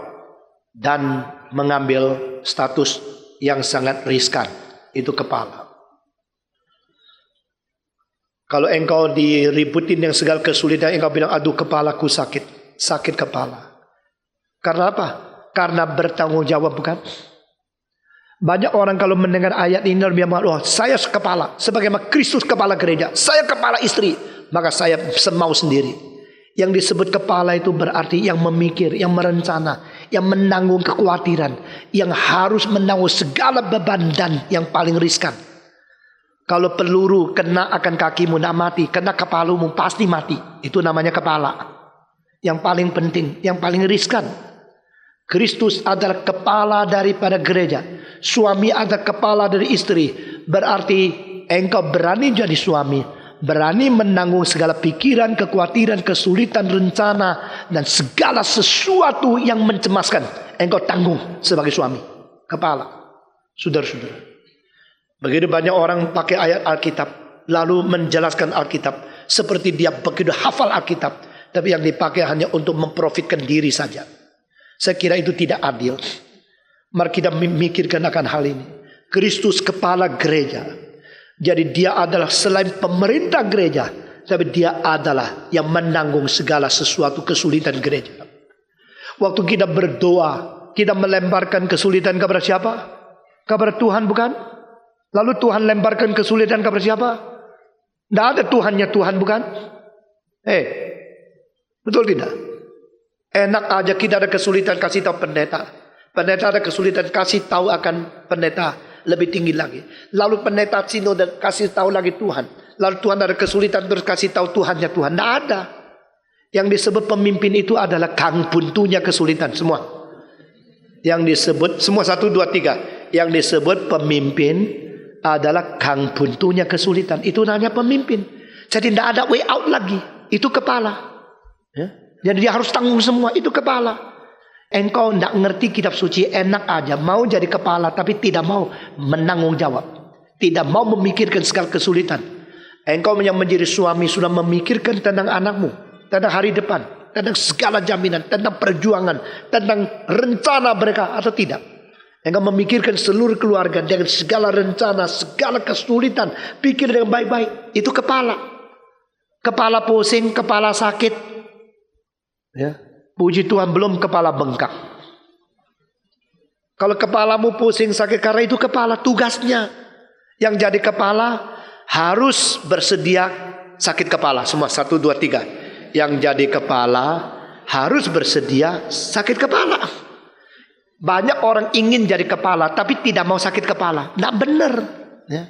dan mengambil status yang sangat riskan. Itu kepala. Kalau engkau diributin yang segala kesulitan, engkau bilang, aduh kepalaku sakit. Sakit kepala. Karena apa? Karena bertanggung jawab, bukan? Banyak orang kalau mendengar ayat ini, dia mengatakan, oh, saya kepala. Sebagaimana Kristus kepala gereja. Saya kepala istri. Maka saya semau sendiri. Yang disebut kepala itu berarti yang memikir, yang merencana, yang menanggung kekhawatiran, yang harus menanggung segala beban dan yang paling riskan. Kalau peluru kena akan kakimu, tidak mati. Kena kepalamu pasti mati. Itu namanya kepala. Yang paling penting, yang paling riskan. Kristus adalah kepala daripada gereja. Suami adalah kepala dari istri. Berarti engkau berani jadi suami. Berani menanggung segala pikiran, kekhawatiran, kesulitan, rencana. Dan segala sesuatu yang mencemaskan. Engkau tanggung sebagai suami. Kepala. Saudara-saudara. Begitu banyak orang pakai ayat Alkitab. Lalu menjelaskan Alkitab. Seperti dia begitu hafal Alkitab. Tapi yang dipakai hanya untuk memprofitkan diri saja. Saya kira itu tidak adil. Mari kita memikirkan akan hal ini. Kristus kepala gereja. Jadi dia adalah selain pemerintah gereja, tapi dia adalah yang menanggung segala sesuatu kesulitan gereja. Waktu kita berdoa, kita melemparkan kesulitan kepada siapa? Kepada Tuhan, bukan? Lalu Tuhan lemparkan kesulitan kepada siapa? Tidak ada Tuhannya Tuhan, bukan? Betul tidak? Enak aja kita ada kesulitan kasih tahu pendeta. Pendeta ada kesulitan kasih tahu akan pendeta lebih tinggi lagi. Lalu pendeta sinode kasih tahu lagi Tuhan. Lalu Tuhan ada kesulitan terus kasih tahu Tuhannya Tuhan. Tidak ada. Yang disebut pemimpin itu adalah kang buntunya kesulitan semua. Yang disebut semua 1, 2, 3. Yang disebut pemimpin adalah kang buntunya kesulitan. Itu namanya pemimpin. Jadi tidak ada way out lagi. Itu kepala. Ya. Jadi dia harus tanggung semua. Itu kepala. Engkau tidak ngerti kitab suci, enak aja. Mau jadi kepala tapi tidak mau menanggung jawab. Tidak mau memikirkan segala kesulitan. Engkau yang menjadi suami sudah memikirkan tentang anakmu. Tentang hari depan. Tentang segala jaminan. Tentang perjuangan. Tentang rencana mereka atau tidak. Engkau memikirkan seluruh keluarga. Dengan segala rencana. Segala kesulitan. Pikir dengan baik-baik. Itu kepala. Kepala pusing. Kepala sakit. Ya, puji Tuhan belum kepala bengkak. Kalau kepalamu pusing sakit karena itu kepala tugasnya. Yang jadi kepala harus bersedia sakit kepala. Semua 1, 2, 3. Yang jadi kepala harus bersedia sakit kepala. Banyak orang ingin jadi kepala tapi tidak mau sakit kepala. Tidak benar. Ya.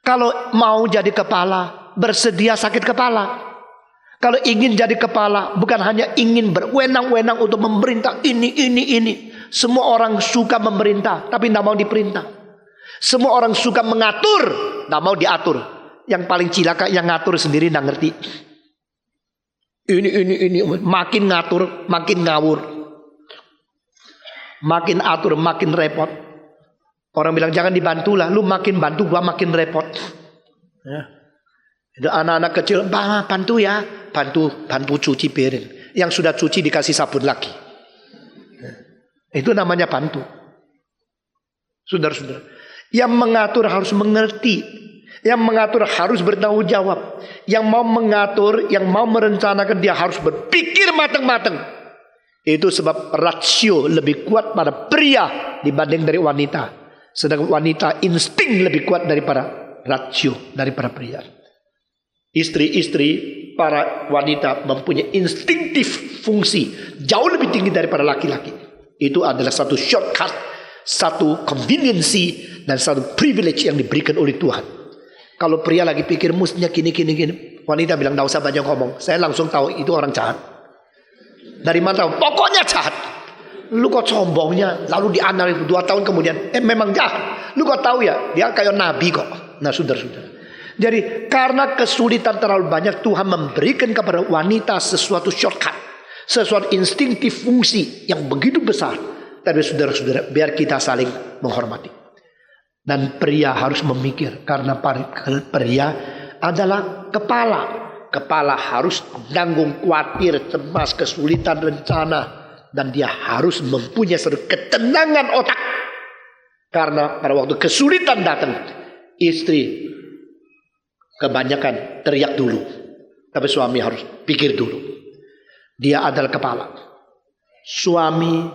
Kalau mau jadi kepala bersedia sakit kepala. Kalau ingin jadi kepala, bukan hanya ingin berwenang-wenang untuk memerintah ini. Semua orang suka memerintah, tapi tidak mau diperintah. Semua orang suka mengatur, tidak mau diatur. Yang paling cilaka yang ngatur sendiri tidak ngerti. Ini. Makin ngatur, makin ngawur. Makin atur, makin repot. Orang bilang jangan dibantu lah, lu makin bantu, gua makin repot. Ya. Itu anak-anak kecil, bantu ya. Bantu cuci piring. Yang sudah cuci dikasih sabun lagi. Itu namanya bantu. Saudara-saudara. Yang mengatur harus mengerti. Yang mengatur harus bertanggung jawab. Yang mau mengatur, yang mau merencanakan, dia harus berpikir matang-matang. Itu sebab rasio lebih kuat pada pria dibanding dari wanita. Sedangkan wanita insting lebih kuat daripada rasio, daripada pria. Istri-istri para wanita mempunyai instinktif fungsi jauh lebih tinggi daripada laki-laki. Itu adalah satu shortcut, satu conveniency, dan satu privilege yang diberikan oleh Tuhan. Kalau pria lagi pikir mestinya gini, wanita bilang, "Nggak usah banyak ngomong." Saya langsung tahu itu orang jahat. Dari mana tahu? Pokoknya jahat. Lu kok sombongnya, lalu dianalisis 2 tahun kemudian, memang jahat. Lu kok tahu ya, dia kayak nabi kok. Nah, saudara-saudara. Jadi karena kesulitan terlalu banyak, Tuhan memberikan kepada wanita sesuatu shortcut, sesuatu instinktif fungsi yang begitu besar. Tapi saudara-saudara, biar kita saling menghormati. Dan pria harus memikir, karena pria adalah kepala. Kepala harus menanggung khawatir, cemas, kesulitan, rencana. Dan dia harus mempunyai satu ketenangan otak. Karena pada waktu kesulitan datang, istri kebanyakan teriak dulu. Tapi suami harus pikir dulu. Dia adalah kepala. Suami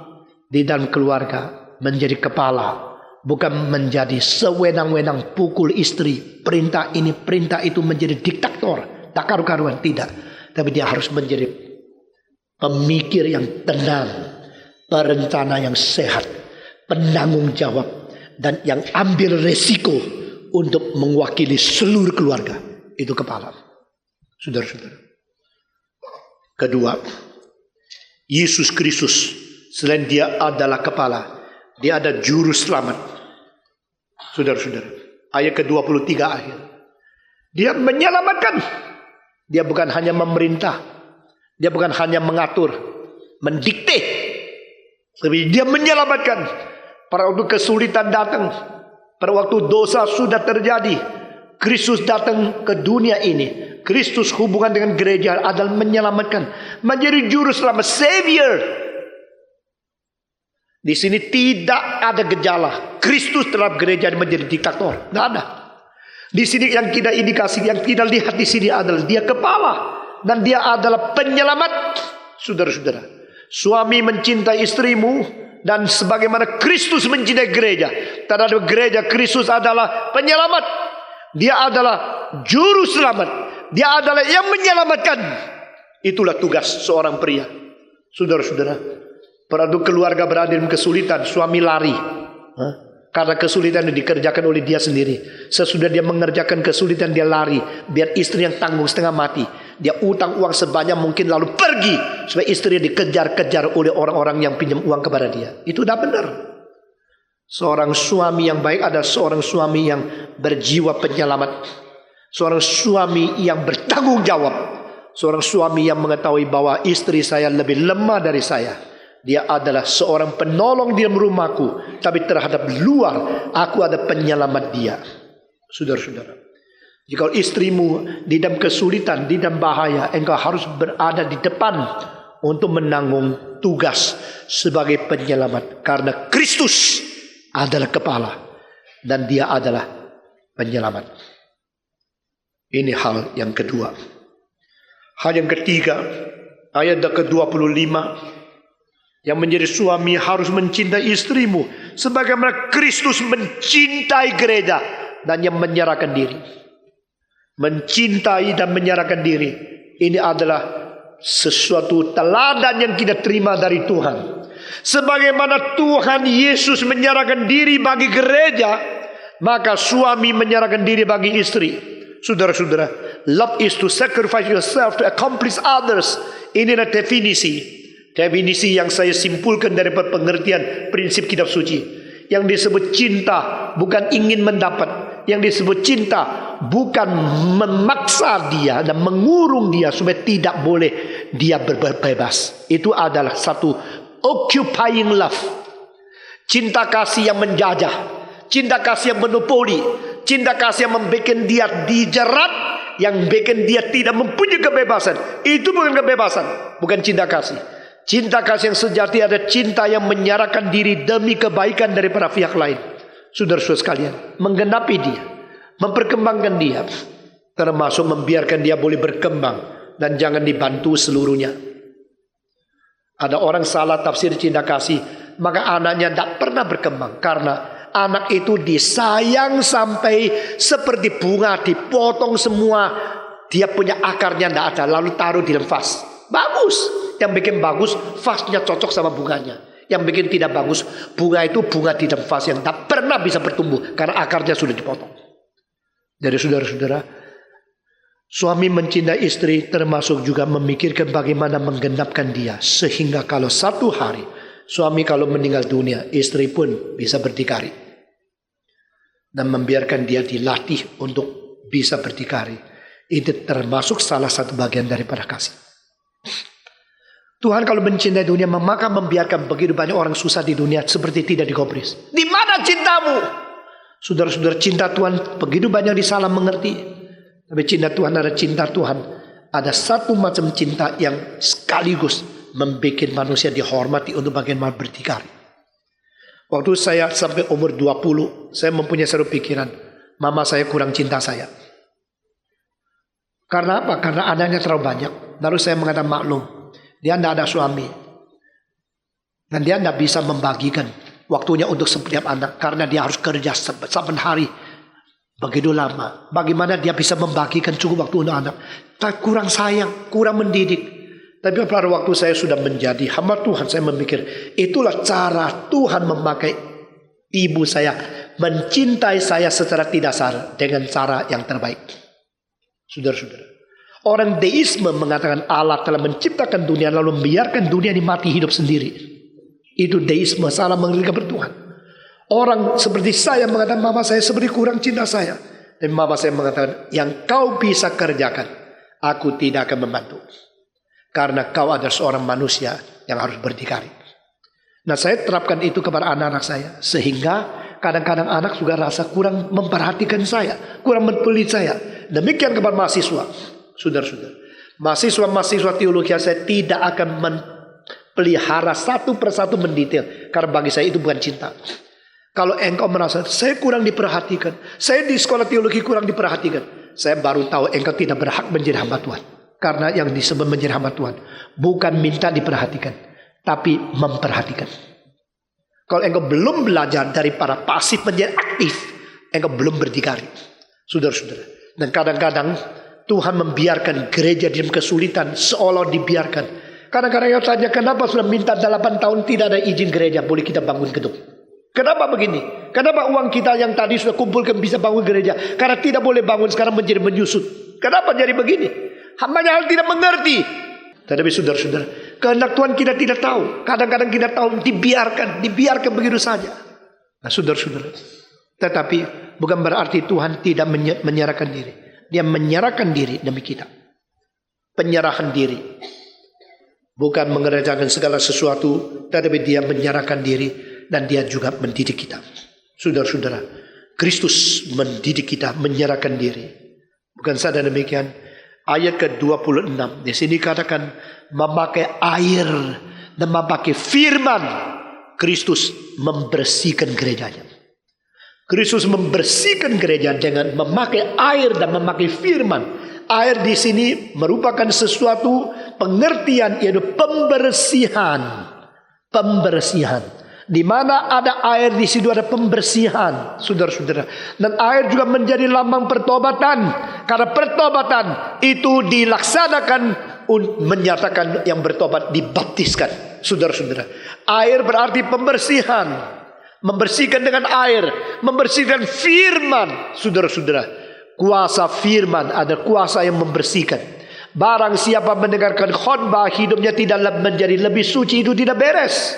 di dalam keluarga menjadi kepala. Bukan menjadi sewenang-wenang pukul istri. Perintah ini, perintah itu, menjadi diktator. Tak karu-karuan, tidak. Tapi dia harus menjadi pemikir yang tenang. Perencana yang sehat. Penanggung jawab. Dan yang ambil resiko untuk mewakili seluruh keluarga. Itu kepala. Saudara-saudara. Kedua, Yesus Kristus. Selain dia adalah kepala, dia ada juru selamat. Saudara-saudara, ayat ke-23 akhir. Dia menyelamatkan. Dia bukan hanya memerintah. Dia bukan hanya mengatur, mendikte. Tapi dia menyelamatkan. Pada waktu kesulitan datang, pada waktu dosa sudah terjadi, Kristus datang ke dunia ini. Kristus hubungan dengan gereja adalah menyelamatkan. Menjadi juru selamat, Savior. Di sini tidak ada gejala Kristus dalam gereja menjadi diktator. Tidak ada. Di sini yang kita indikasi, yang kita lihat di sini adalah dia kepala dan dia adalah penyelamat. Saudara-saudara, suami mencintai istrimu dan sebagaimana Kristus mencintai gereja. Terhadap gereja, Kristus adalah penyelamat. Dia adalah juru selamat. Dia adalah yang menyelamatkan. Itulah tugas seorang pria. Saudara-saudara, pada keluarga berada dalam kesulitan, suami lari. Karena kesulitan yang dikerjakan oleh dia sendiri. Sesudah dia mengerjakan kesulitan, dia lari. Biar istri yang tanggung setengah mati. Dia utang uang sebanyak mungkin lalu pergi. Supaya istri dikejar-kejar oleh orang-orang yang pinjam uang kepada dia. Itu udah benar. Seorang suami yang baik adalah seorang suami yang berjiwa penyelamat. Seorang suami yang bertanggung jawab. Seorang suami yang mengetahui bahwa istri saya lebih lemah dari saya. Dia adalah seorang penolong di dalam rumahku. Tapi terhadap luar, aku ada penyelamat dia. Saudara-saudara, jika istrimu di dalam kesulitan, di dalam bahaya, engkau harus berada di depan untuk menanggung tugas sebagai penyelamat. Karena Kristus adalah kepala dan dia adalah penyelamat. Ini hal yang kedua. Hal yang ketiga, ayat ke-25. Yang menjadi suami harus mencintai istrimu sebagaimana Kristus mencintai gereja dan yang menyerahkan diri. Mencintai dan menyerahkan diri. Ini adalah sesuatu teladan yang kita terima dari Tuhan. Sebagaimana Tuhan Yesus menyerahkan diri bagi gereja, maka suami menyerahkan diri bagi istri. Saudara-saudara, love is to sacrifice yourself to accomplish others. Inilah definisi. Definisi yang saya simpulkan dari pengertian prinsip kitab suci. Yang disebut cinta bukan ingin mendapat. Yang disebut cinta bukan memaksa dia dan mengurung dia supaya tidak boleh dia berbebas. Itu adalah satu occupying love. Cinta kasih yang menjajah. Cinta kasih yang monopoli. Cinta kasih yang membuat dia dijerat, yang membuat dia tidak mempunyai kebebasan. Itu bukan kebebasan, bukan cinta kasih. Cinta kasih yang sejati ada cinta yang menyerahkan diri demi kebaikan daripada pihak lain. Saudara-saudara sekalian, menggenapi dia, memperkembangkan dia, termasuk membiarkan dia boleh berkembang dan jangan dibantu seluruhnya. Ada orang salah tafsir cinta kasih, maka anaknya tidak pernah berkembang karena anak itu disayang sampai seperti bunga, dipotong semua, dia punya akarnya tidak ada, lalu taruh di dalam vas. Bagus. Yang bikin bagus, vasnya cocok sama bunganya. Yang bikin tidak bagus, bunga itu bunga di dalam vas yang tak pernah bisa bertumbuh karena akarnya sudah dipotong. Jadi saudara-saudara, suami mencintai istri termasuk juga memikirkan bagaimana menggenapkan dia. Sehingga kalau satu hari suami kalau meninggal dunia, istri pun bisa berdikari. Dan membiarkan dia dilatih untuk bisa berdikari. Itu termasuk salah satu bagian daripada kasih. Tuhan kalau mencintai dunia, maka membiarkan begitu banyak orang susah di dunia seperti tidak digubris. Di mana cintamu? Saudara-saudara, cinta Tuhan begitu banyak disalah mengerti. Tapi cinta Tuhan ada cinta Tuhan. Ada satu macam cinta yang sekaligus membuat manusia dihormati untuk bagaimana berdikari. Waktu saya sampai umur 20, saya mempunyai satu pikiran. Mama saya kurang cinta saya. Karena apa? Karena anaknya terlalu banyak. Lalu saya mengatakan maklum. Dia tidak ada suami. Dan dia tidak bisa membagikan waktunya untuk setiap anak. Karena dia harus kerja saban hari. Begitu lama. Bagaimana dia bisa membagikan cukup waktu untuk anak. Tak kurang sayang, kurang mendidik. Tapi pada waktu saya sudah menjadi hamba Tuhan, saya memikir itulah cara Tuhan memakai ibu saya mencintai saya secara tidak sadar dengan cara yang terbaik. Saudara-saudara, orang deisme mengatakan Allah telah menciptakan dunia lalu membiarkan dunia ini mati hidup sendiri. Itu deisme, salah mengerti Tuhan. Orang seperti saya mengatakan mama saya seperti kurang cinta saya. Dan mama saya mengatakan yang kau bisa kerjakan, aku tidak akan membantu. Karena kau adalah seorang manusia yang harus berdikari. Nah, saya terapkan itu kepada anak-anak saya. Sehingga kadang-kadang anak juga rasa kurang memperhatikan saya. Kurang mempelajari saya. Demikian kepada mahasiswa. Saudara-saudara. Mahasiswa teologi saya tidak akan pelihara satu persatu mendetail. Karena bagi saya itu bukan cinta. Kalau engkau merasa saya kurang diperhatikan. Saya di sekolah teologi kurang diperhatikan. Saya baru tahu engkau tidak berhak menjadi hamba Tuhan. Karena yang disebut menjadi hamba Tuhan bukan minta diperhatikan, tapi memperhatikan. Kalau engkau belum belajar dari para pasif menjadi aktif, engkau belum berdikari. Saudara-saudara. Dan kadang-kadang Tuhan membiarkan gereja dalam kesulitan seolah dibiarkan. Kadang-kadang yang tanya kenapa sudah minta 8 tahun tidak ada izin gereja boleh kita bangun gedung. Kenapa begini? Kenapa uang kita yang tadi sudah kumpulkan bisa bangun gereja? Karena tidak boleh bangun sekarang menjadi menyusut. Kenapa jadi begini? Hambanya hal tidak mengerti. Tetapi saudara-saudara, kehendak Tuhan kita tidak tahu. Kadang-kadang kita tahu dibiarkan begitu saja. Nah saudara-saudara, tetapi bukan berarti Tuhan tidak menyerahkan diri. Dia menyerahkan diri demi kita. Penyerahan diri. Bukan mengerjakan segala sesuatu, tetapi dia menyerahkan diri dan dia juga mendidik kita. Saudara-saudara, Kristus mendidik kita menyerahkan diri. Bukan saja demikian. Ayat ke-26 di sini katakan memakai air dan memakai firman. Kristus membersihkan gerejanya. Kristus membersihkan gereja dengan memakai air dan memakai firman. Air di sini merupakan sesuatu pengertian yaitu pembersihan. Pembersihan. Di mana ada air di situ ada pembersihan, saudara-saudara. Dan air juga menjadi lambang pertobatan. Karena pertobatan itu dilaksanakan menyatakan yang bertobat dibaptiskan, saudara-saudara. Air berarti pembersihan. Membersihkan dengan air, membersihkan firman, saudara-saudara. Kuasa firman ada kuasa yang membersihkan. Barang siapa mendengarkan khotbah hidupnya tidak menjadi lebih suci, itu tidak beres.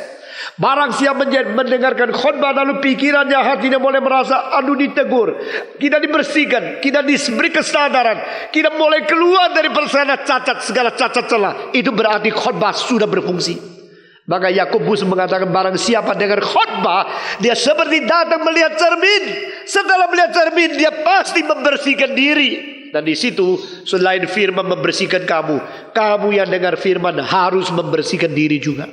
Barang siapa mendengarkan khotbah lalu pikirannya hatinya mulai merasa aduh ditegur, kita dibersihkan, kita diberi kesadaran, kita mulai keluar dari persana cacat segala cacat celah, itu berarti khotbah sudah berfungsi. Maka Yakobus mengatakan barang siapa dengar khotbah dia seperti datang melihat cermin. Setelah melihat cermin dia pasti membersihkan diri. Dan di situ selain firman membersihkan kamu yang dengar firman harus membersihkan diri juga.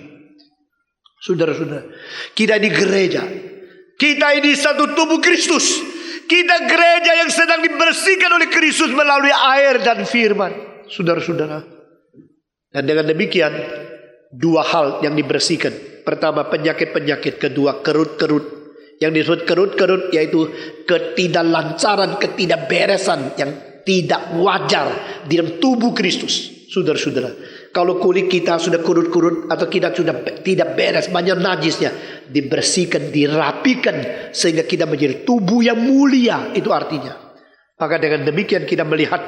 Saudara-saudara, kita di gereja, kita ini satu tubuh Kristus. Kita gereja yang sedang dibersihkan oleh Kristus melalui air dan firman. Saudara-saudara. Dan dengan demikian, dua hal yang dibersihkan. Pertama penyakit-penyakit, kedua kerut-kerut. Yang disebut kerut-kerut yaitu ketidaklancaran, ketidakberesan yang tidak wajar di dalam tubuh Kristus. Saudara-saudara, kalau kulit kita sudah kurut-kurut atau kita sudah tidak beres, banyak najisnya, dibersihkan, dirapikan sehingga kita menjadi tubuh yang mulia. Itu artinya Maka dengan demikian kita melihat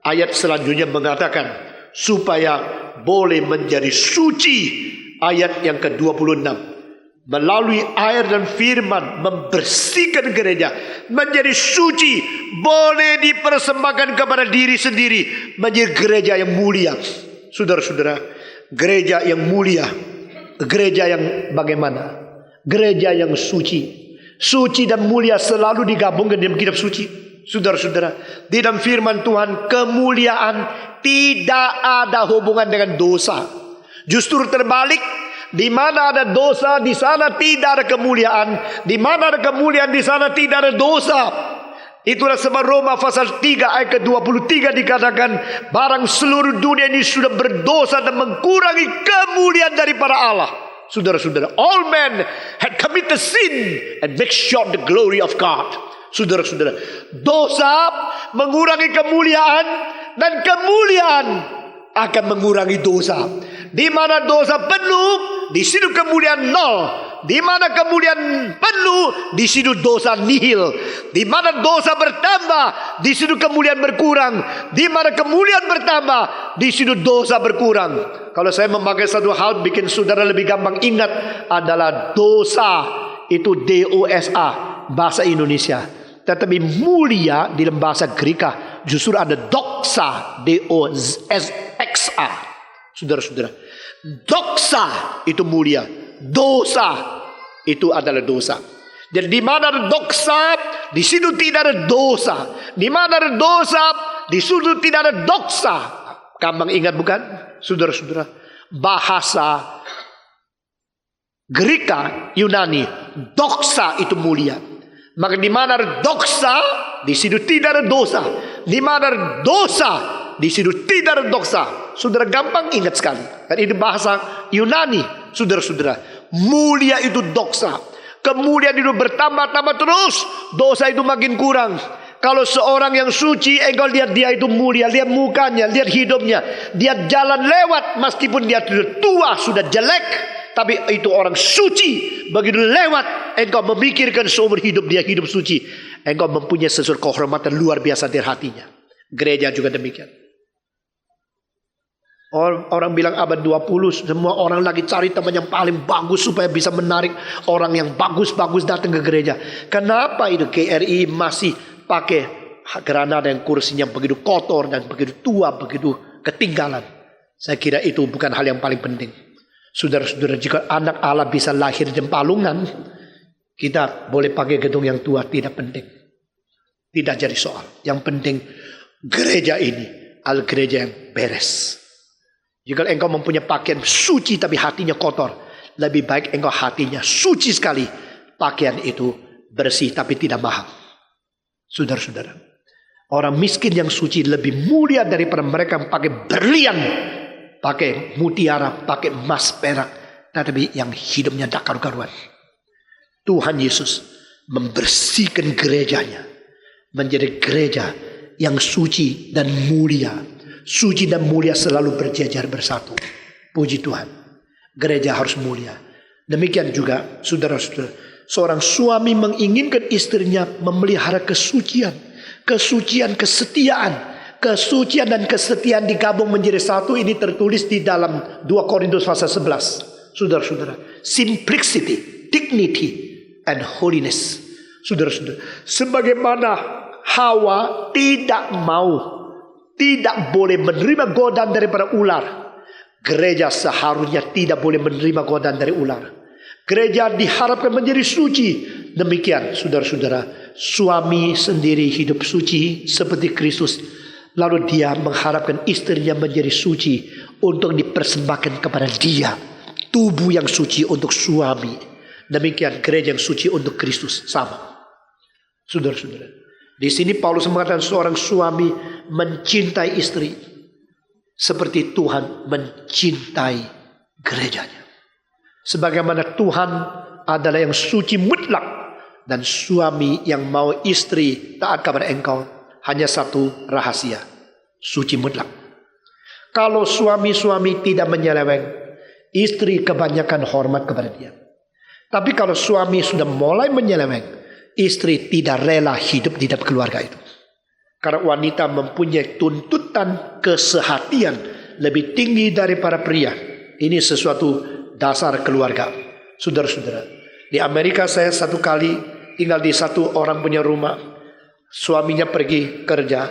ayat selanjutnya mengatakan supaya boleh menjadi suci. Ayat yang ke-26. Melalui air dan firman membersihkan gereja menjadi suci, boleh dipersembahkan kepada diri sendiri menjadi gereja yang mulia. Saudara-saudara, gereja yang mulia, gereja yang bagaimana? Gereja yang suci. Suci dan mulia selalu digabungkan dalam kitab suci. Saudara-saudara, di dalam firman Tuhan, kemuliaan tidak ada hubungan dengan dosa. Justru terbalik, di mana ada dosa, di sana tidak ada kemuliaan. Di mana ada kemuliaan, di sana tidak ada dosa. Itulah sebab Roma pasal 3 ayat ke-23 dikatakan, barang seluruh dunia ini sudah berdosa dan mengurangi kemuliaan daripada Allah. Saudara-saudara, all men had committed sin and make short the glory of God. Saudara-saudara, dosa mengurangi kemuliaan dan kemuliaan akan mengurangi dosa. Di mana dosa penuh, di situ kemuliaan nol. Di mana kemuliaan penuh, di situ dosa nihil. Di mana dosa bertambah, di situ kemuliaan berkurang. Di mana kemuliaan bertambah, di situ dosa berkurang. Kalau saya memakai satu hal bikin saudara lebih gampang ingat adalah dosa itu D-O-S-A, bahasa Indonesia. Tetapi mulia di dalam bahasa Greka justru ada doxa, D-O-S-X-A. Saudara-saudara, doxa itu mulia, dosa itu adalah dosa. Jadi di mana ada doxa, di situ tidak ada dosa. Di mana ada dosa, di situ tidak ada doxa. Gampang ingat bukan? Saudara-saudara, bahasa Greka, Yunani, doxa itu mulia. Maka di mana ada doxa, di situ tidak ada dosa. Di mana ada dosa, di situ tidak ada dosa. Saudara gampang ingat sekali. Dan itu bahasa Yunani. Saudara-saudara, mulia itu doxa. Kemuliaan itu bertambah-tambah terus. Dosa itu makin kurang. Kalau seorang yang suci, engkau lihat dia itu mulia. Lihat mukanya, lihat hidupnya. Dia jalan lewat meskipun dia sudah tua, sudah jelek. Tapi itu orang suci. Begitu lewat, engkau memikirkan seumur hidup dia hidup suci. Engkau mempunyai sesuatu kehormatan luar biasa di hatinya. Gereja juga demikian. Orang bilang abad 20, semua orang lagi cari teman yang paling bagus supaya bisa menarik orang yang bagus-bagus datang ke gereja. Kenapa itu GRI masih pakai granada yang kursinya begitu kotor dan begitu tua, begitu ketinggalan? Saya kira itu bukan hal yang paling penting. Saudara-saudara, jika anak Allah bisa lahir di Palungan, kita boleh pakai gedung yang tua, tidak penting. Tidak jadi soal. Yang penting gereja ini adalah gereja yang beres. Jika engkau mempunyai pakaian suci tapi hatinya kotor, lebih baik engkau hatinya suci sekali, pakaian itu bersih tapi tidak mahal. Saudara-saudara, orang miskin yang suci lebih mulia daripada mereka yang pakai berlian, pakai mutiara, pakai emas perak, tetapi yang hidupnya tak karu-karuan. Tuhan Yesus membersihkan gerejanya menjadi gereja yang suci dan mulia. Suci dan mulia selalu berjajar bersatu. Puji Tuhan. Gereja harus mulia. Demikian juga saudara-saudara, seorang suami menginginkan istrinya memelihara kesucian. Kesucian, kesetiaan. Kesucian dan kesetiaan digabung menjadi satu. Ini tertulis di dalam 2 Korintus pasal 11. Saudara-saudara, simplicity, dignity, and holiness. Saudara-saudara, sebagaimana Hawa tidak boleh menerima godaan daripada ular, gereja seharusnya tidak boleh menerima godaan dari ular. Gereja diharapkan menjadi suci. Demikian saudara-saudara, suami sendiri hidup suci seperti Kristus. Lalu dia mengharapkan istrinya menjadi suci untuk dipersembahkan kepada dia. Tubuh yang suci untuk suami. Demikian gereja yang suci untuk Kristus sama. Saudara-saudara, di sini Paulus mengatakan seorang suami mencintai istri seperti Tuhan mencintai gerejanya. Sebagaimana Tuhan adalah yang suci mutlak dan suami yang mau istri taat kepada engkau, hanya satu rahasia, suci mutlak. Kalau suami-suami tidak menyeleweng, istri kebanyakan hormat kepada dia. Tapi kalau suami sudah mulai menyeleweng, istri tidak rela hidup di dalam keluarga itu. Karena wanita mempunyai tuntutan kesehatian lebih tinggi daripada pria. Ini sesuatu dasar keluarga. Saudara-saudara, di Amerika saya satu kali tinggal di satu orang punya rumah. Suaminya pergi kerja.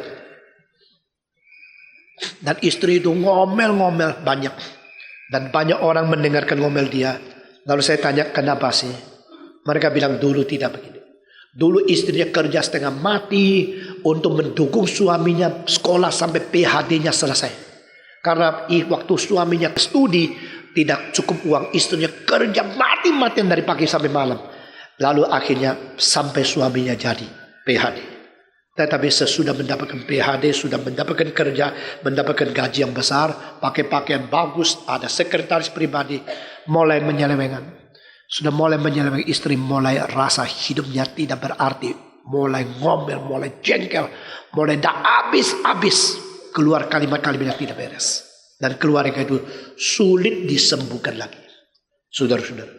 Dan istri itu ngomel-ngomel banyak. Dan banyak orang mendengarkan ngomel dia. Lalu saya tanya, kenapa sih? Mereka bilang dulu tidak begini. Dulu istrinya kerja setengah mati untuk mendukung suaminya sekolah sampai PhD-nya selesai. Karena waktu suaminya studi tidak cukup uang, istrinya kerja mati-matian dari pagi sampai malam. Lalu akhirnya sampai suaminya jadi PhD. Tetapi sesudah mendapatkan PhD, sudah mendapatkan kerja, mendapatkan gaji yang besar, pakai pakaian bagus, ada sekretaris pribadi, mulai menyelewengkan. Sudah mulai menyeleweng, istri mulai rasa hidupnya tidak berarti. Mulai ngomel, mulai jengkel, mulai tak habis-habis. Keluar kalimat-kalimat yang tidak beres. Dan keluarga itu sulit disembuhkan lagi. Saudara-saudara,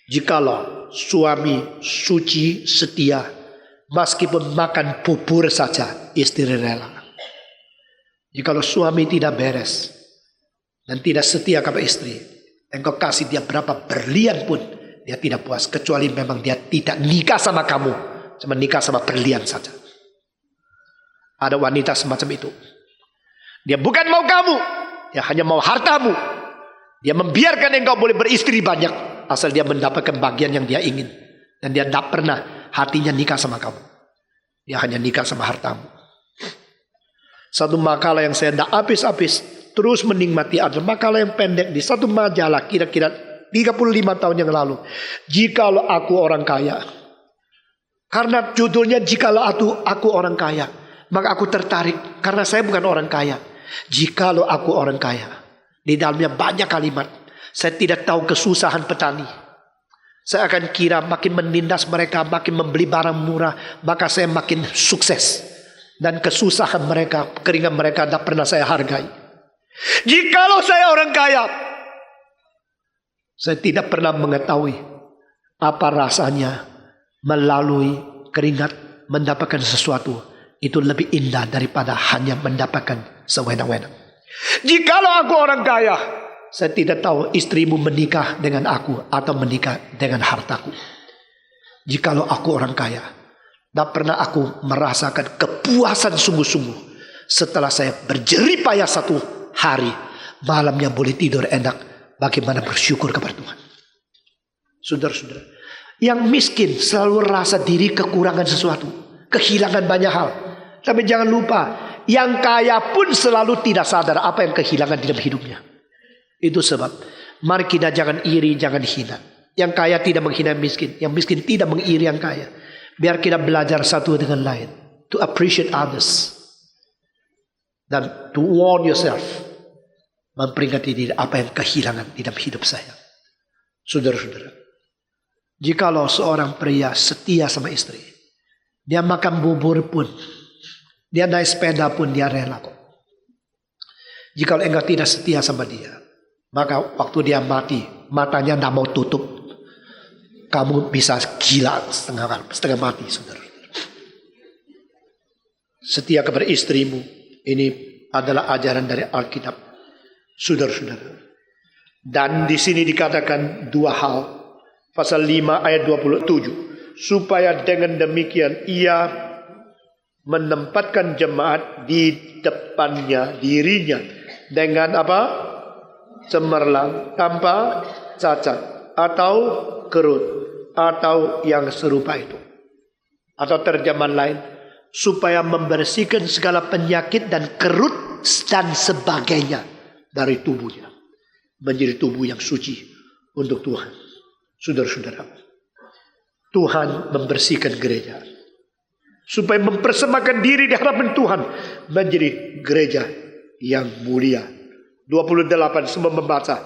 jikalau suami suci, setia, meskipun makan bubur saja, istri rela. Jikalau suami tidak beres dan tidak setia kepada istri, engkau kasih dia berapa berlian pun, dia tidak puas. Kecuali memang dia tidak nikah sama kamu, cuma nikah sama berlian saja. Ada wanita semacam itu. Dia bukan mau kamu, dia hanya mau hartamu. Dia membiarkan engkau boleh beristri banyak, asal dia mendapatkan bagian yang dia ingin. Dan dia tidak pernah hatinya nikah sama kamu. Dia hanya nikah sama hartamu. Satu makalah yang saya tidak habis-habis terus menikmati adalah makalah yang pendek di satu majalah kira-kira 35 tahun yang lalu. Jikalau aku orang kaya. Karena judulnya jikalau aku orang kaya, maka aku tertarik karena saya bukan orang kaya. Jikalau aku orang kaya, di dalamnya banyak kalimat. Saya tidak tahu kesusahan petani. Saya akan kira makin menindas mereka, makin membeli barang murah, maka saya makin sukses. Dan kesusahan mereka, keringat mereka tidak pernah saya hargai. Jikalau saya orang kaya, saya tidak pernah mengetahui apa rasanya melalui keringat mendapatkan sesuatu. Itu lebih indah daripada hanya mendapatkan sewenang-wenang. Jikalau aku orang kaya, saya tidak tahu istrimu menikah dengan aku atau menikah dengan hartaku. Jikalau aku orang kaya, tidak pernah aku merasakan kepuasan sungguh-sungguh setelah saya berjerih payah satu hari, malamnya boleh tidur enak. Bagaimana bersyukur kepada Tuhan. Saudara-saudara, yang miskin selalu rasa diri kekurangan sesuatu, kehilangan banyak hal. Tapi jangan lupa, yang kaya pun selalu tidak sadar apa yang kehilangan di dalam hidupnya. Itu sebab mari kita jangan iri, jangan hina. Yang kaya tidak menghina yang miskin, yang miskin tidak mengiri yang kaya. Biar kita belajar satu dengan lain, to appreciate others, dan to warn yourself, memperingati diri apa yang kehilangan di dalam hidup saya. Saudara-saudara, jikalau seorang pria setia sama istri, dia makan bubur pun, dia naik sepeda pun dia rela kok. Jikalau engkau tidak setia sama dia, maka waktu dia mati, matanya tidak mau tutup, kamu bisa gila setengah mati, saudara. Setia kepada istrimu, ini adalah ajaran dari Alkitab. Saudara-saudara. Dan di sini dikatakan dua hal. Pasal 5 ayat 27. Supaya dengan demikian ia menempatkan jemaat di depannya, dirinya. Dengan apa? Cemerlang, tanpa cacat, atau kerut, atau yang serupa itu. Atau terjemahan lain, supaya membersihkan segala penyakit dan kerut dan sebagainya dari tubuhnya, menjadi tubuh yang suci untuk Tuhan. Saudara-saudara, Tuhan membersihkan gereja supaya mempersembahkan diri di hadapan Tuhan menjadi gereja yang mulia. 28 semua membaca,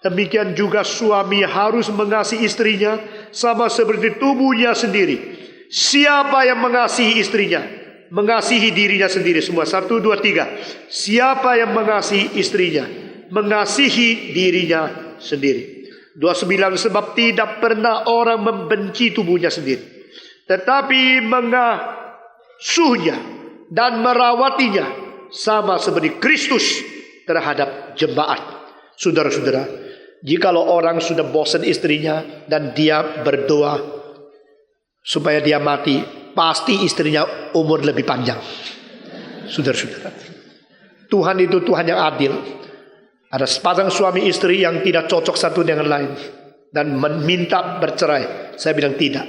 demikian juga suami harus mengasihi istrinya sama seperti tubuhnya sendiri. Siapa yang mengasihi istrinya, mengasihi dirinya sendiri. Semua 1, 2, 3. Siapa yang mengasihi istrinya, mengasihi dirinya sendiri. 29, sebab tidak pernah orang membenci tubuhnya sendiri, tetapi mengasuhnya dan merawatinya sama seperti Kristus terhadap jemaat. Saudara-saudara, jikalau orang sudah bosan istrinya dan dia berdoa supaya dia mati, pasti istrinya umur lebih panjang. Saudara-saudara, Tuhan itu Tuhan yang adil. Ada sepasang suami istri yang tidak cocok satu dengan lain dan meminta bercerai. Saya bilang tidak.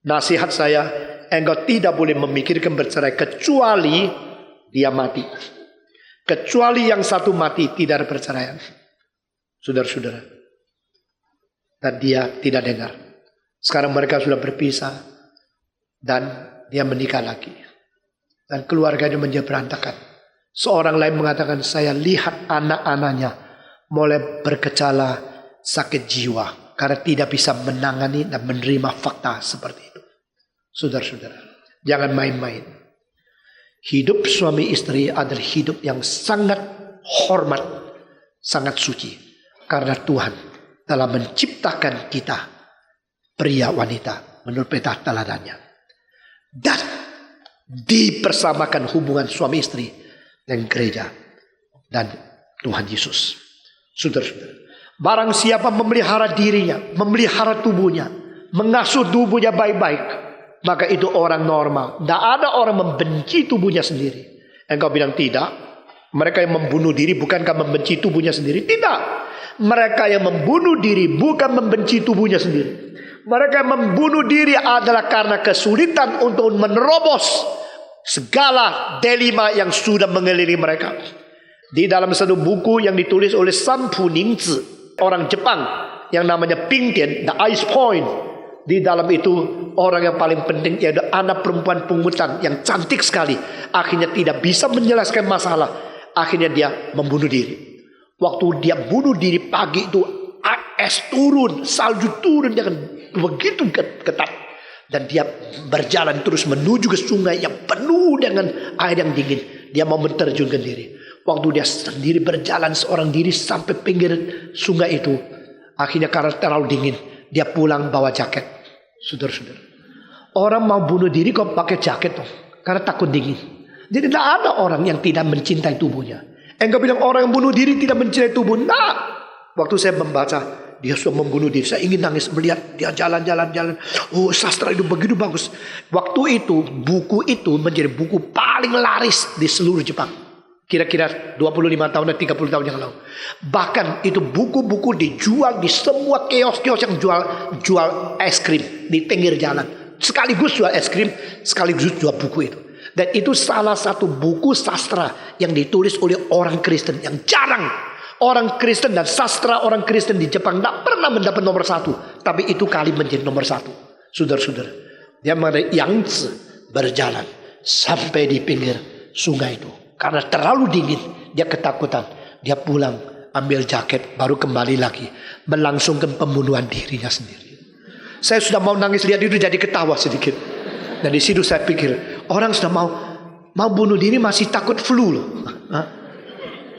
Nasihat saya, engkau tidak boleh memikirkan bercerai kecuali dia mati. Kecuali yang satu mati, tidak ada perceraian. Saudara-saudara, dan dia tidak dengar. Sekarang mereka sudah berpisah dan dia menikah lagi. Dan keluarganya menjadi berantakan. Seorang lain mengatakan, saya lihat anak-anaknya mulai bergejala sakit jiwa karena tidak bisa menangani dan menerima fakta seperti itu. Saudara-saudara, jangan main-main. Hidup suami istri adalah hidup yang sangat hormat, sangat suci. Karena Tuhan telah menciptakan kita, pria wanita, menurut peta teladannya. Dan dipersamakan hubungan suami istri dengan gereja dan Tuhan Yesus. Saudara-saudara, barang siapa memelihara dirinya, memelihara tubuhnya, mengasuh tubuhnya baik-baik, maka itu orang normal. Tidak ada orang membenci tubuhnya sendiri. Engkau bilang tidak. Mereka yang membunuh diri bukankah membenci tubuhnya sendiri? Tidak. Mereka yang membunuh diri bukan membenci tubuhnya sendiri. Mereka yang membunuh diri adalah karena kesulitan untuk menerobos segala dilema yang sudah mengelilingi mereka. Di dalam satu buku yang ditulis oleh Sampu Ningzi, orang Jepang yang namanya Pingtian, The Ice Point. Di dalam itu orang yang paling penting yaitu anak perempuan pungutan yang cantik sekali. Akhirnya tidak bisa menyelesaikan masalah. Akhirnya dia membunuh diri. Waktu dia bunuh diri pagi itu es turun, salju turun dengan begitu ketat. Dan dia berjalan terus menuju ke sungai yang penuh dengan air yang dingin. Dia mau menerjunkan diri. Waktu dia sendiri berjalan seorang diri sampai pinggir sungai itu. Akhirnya karena terlalu dingin, dia pulang bawa jaket. Saudara-saudara, orang mau bunuh diri kok pakai jaket tuh, karena takut dingin. Jadi tidak ada orang yang tidak mencintai tubuhnya. Engkau bilang orang yang bunuh diri tidak mencintai tubuh. Nah, waktu saya membaca dia sudah membunuh diri, saya ingin nangis melihat dia jalan-jalan. Oh, sastra itu begitu bagus. Waktu itu buku itu menjadi buku paling laris di seluruh Jepang. Kira-kira 25 tahun dan 30 tahun yang lalu. Bahkan itu buku-buku dijual di semua kios-kios yang jual es krim di pinggir jalan. Sekaligus jual es krim, sekaligus jual buku itu. Dan itu salah satu buku sastra yang ditulis oleh orang Kristen yang jarang. Orang Kristen dan sastra orang Kristen di Jepang tidak pernah mendapat nomor 1. Tapi itu kali menjadi nomor 1. Saudara-saudara, dia mengenai Yangtze berjalan sampai di pinggir sungai itu. Karena terlalu dingin, dia ketakutan. Dia pulang, ambil jaket, baru kembali lagi. Melangsungkan pembunuhan dirinya sendiri. Saya sudah mau nangis lihat itu jadi ketawa sedikit. Dan di situ saya pikir, orang sudah mau bunuh diri masih takut flu loh.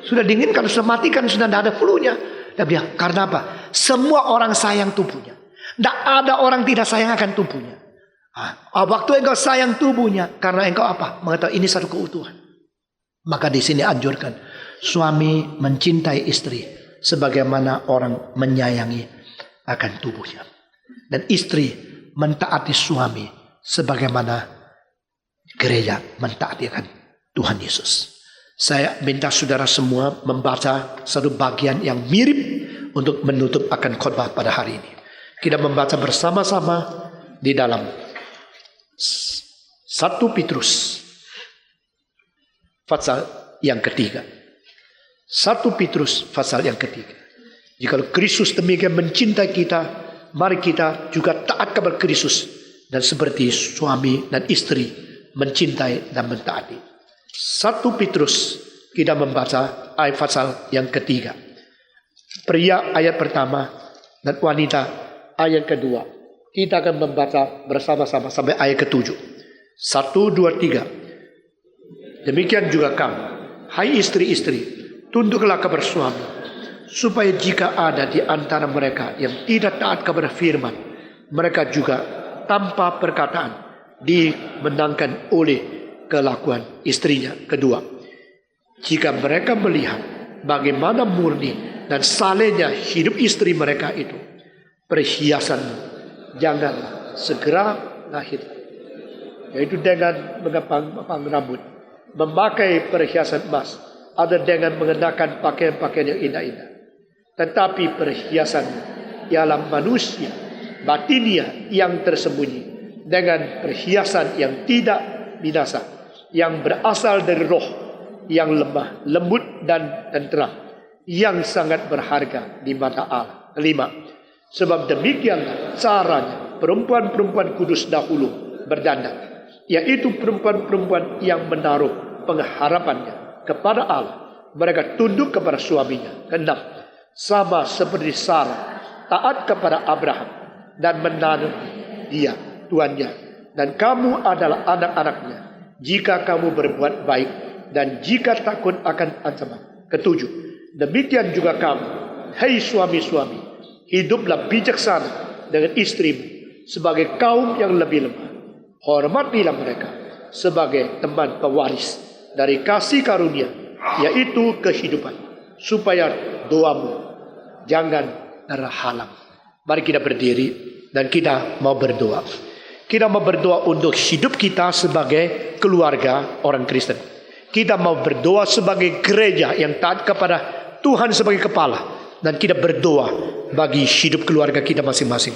Sudah dingin kan, sudah mati kan, sudah tidak ada flu-nya. Dia bilang, karena apa? Semua orang sayang tubuhnya. Tidak ada orang tidak sayang akan tubuhnya. Waktu engkau sayang tubuhnya, karena engkau apa? Mengatakan ini satu keutuhan. Maka di sini anjurkan suami mencintai istri sebagaimana orang menyayangi akan tubuhnya. Dan istri mentaati suami sebagaimana gereja mentaati akan Tuhan Yesus. Saya minta saudara semua membaca satu bagian yang mirip untuk menutup akan khotbah pada hari ini. Kita membaca bersama-sama di dalam 1 Petrus pasal yang ketiga. 1 Petrus pasal yang ketiga. Jika Kristus demikian mencintai kita, mari kita juga taat kepada Kristus. Dan seperti suami dan istri mencintai dan mentaati. 1 Petrus kita membaca ayat pasal yang ketiga. Pria ayat pertama dan wanita ayat kedua. Kita akan membaca bersama-sama sampai ayat ke-7. 1, 2, 3. Demikian juga kamu, hai istri-istri, tunduklah kepada suami, supaya jika ada di antara mereka yang tidak taat kepada firman, mereka juga tanpa perkataan dimenangkan oleh kelakuan istrinya. Kedua, jika mereka melihat bagaimana murni dan salehnya hidup istri mereka itu, perhiasanmu jangan segera lahir, yaitu dengan mengepang rambut, memakai perhiasan emas, atau dengan mengenakan pakaian-pakaian yang indah-indah. Tetapi perhiasan ialah manusia batinia yang tersembunyi, dengan perhiasan yang tidak binasa, yang berasal dari roh yang lemah, lembut dan tenteram, yang sangat berharga di mata Allah. Kelima, sebab demikianlah caranya perempuan-perempuan kudus dahulu berdandan, yaitu perempuan-perempuan yang menaruh pengharapannya kepada Allah. Mereka tunduk kepada suaminya. Keenam, sama seperti Sarah taat kepada Abraham dan menaruh dia tuannya, dan kamu adalah anak-anaknya jika kamu berbuat baik dan jika takut akan ancaman. Ketujuh, demikian juga kamu, hai suami-suami, hiduplah bijaksana dengan istrimu sebagai kaum yang lebih lemah. Hormatilah mereka sebagai teman pewaris dari kasih karunia, yaitu kehidupan, supaya doamu jangan terhalang. Mari kita berdiri dan kita mau berdoa. Kita mau berdoa untuk hidup kita sebagai keluarga orang Kristen. Kita mau berdoa sebagai gereja yang taat kepada Tuhan sebagai kepala. Dan kita berdoa bagi hidup keluarga kita masing-masing.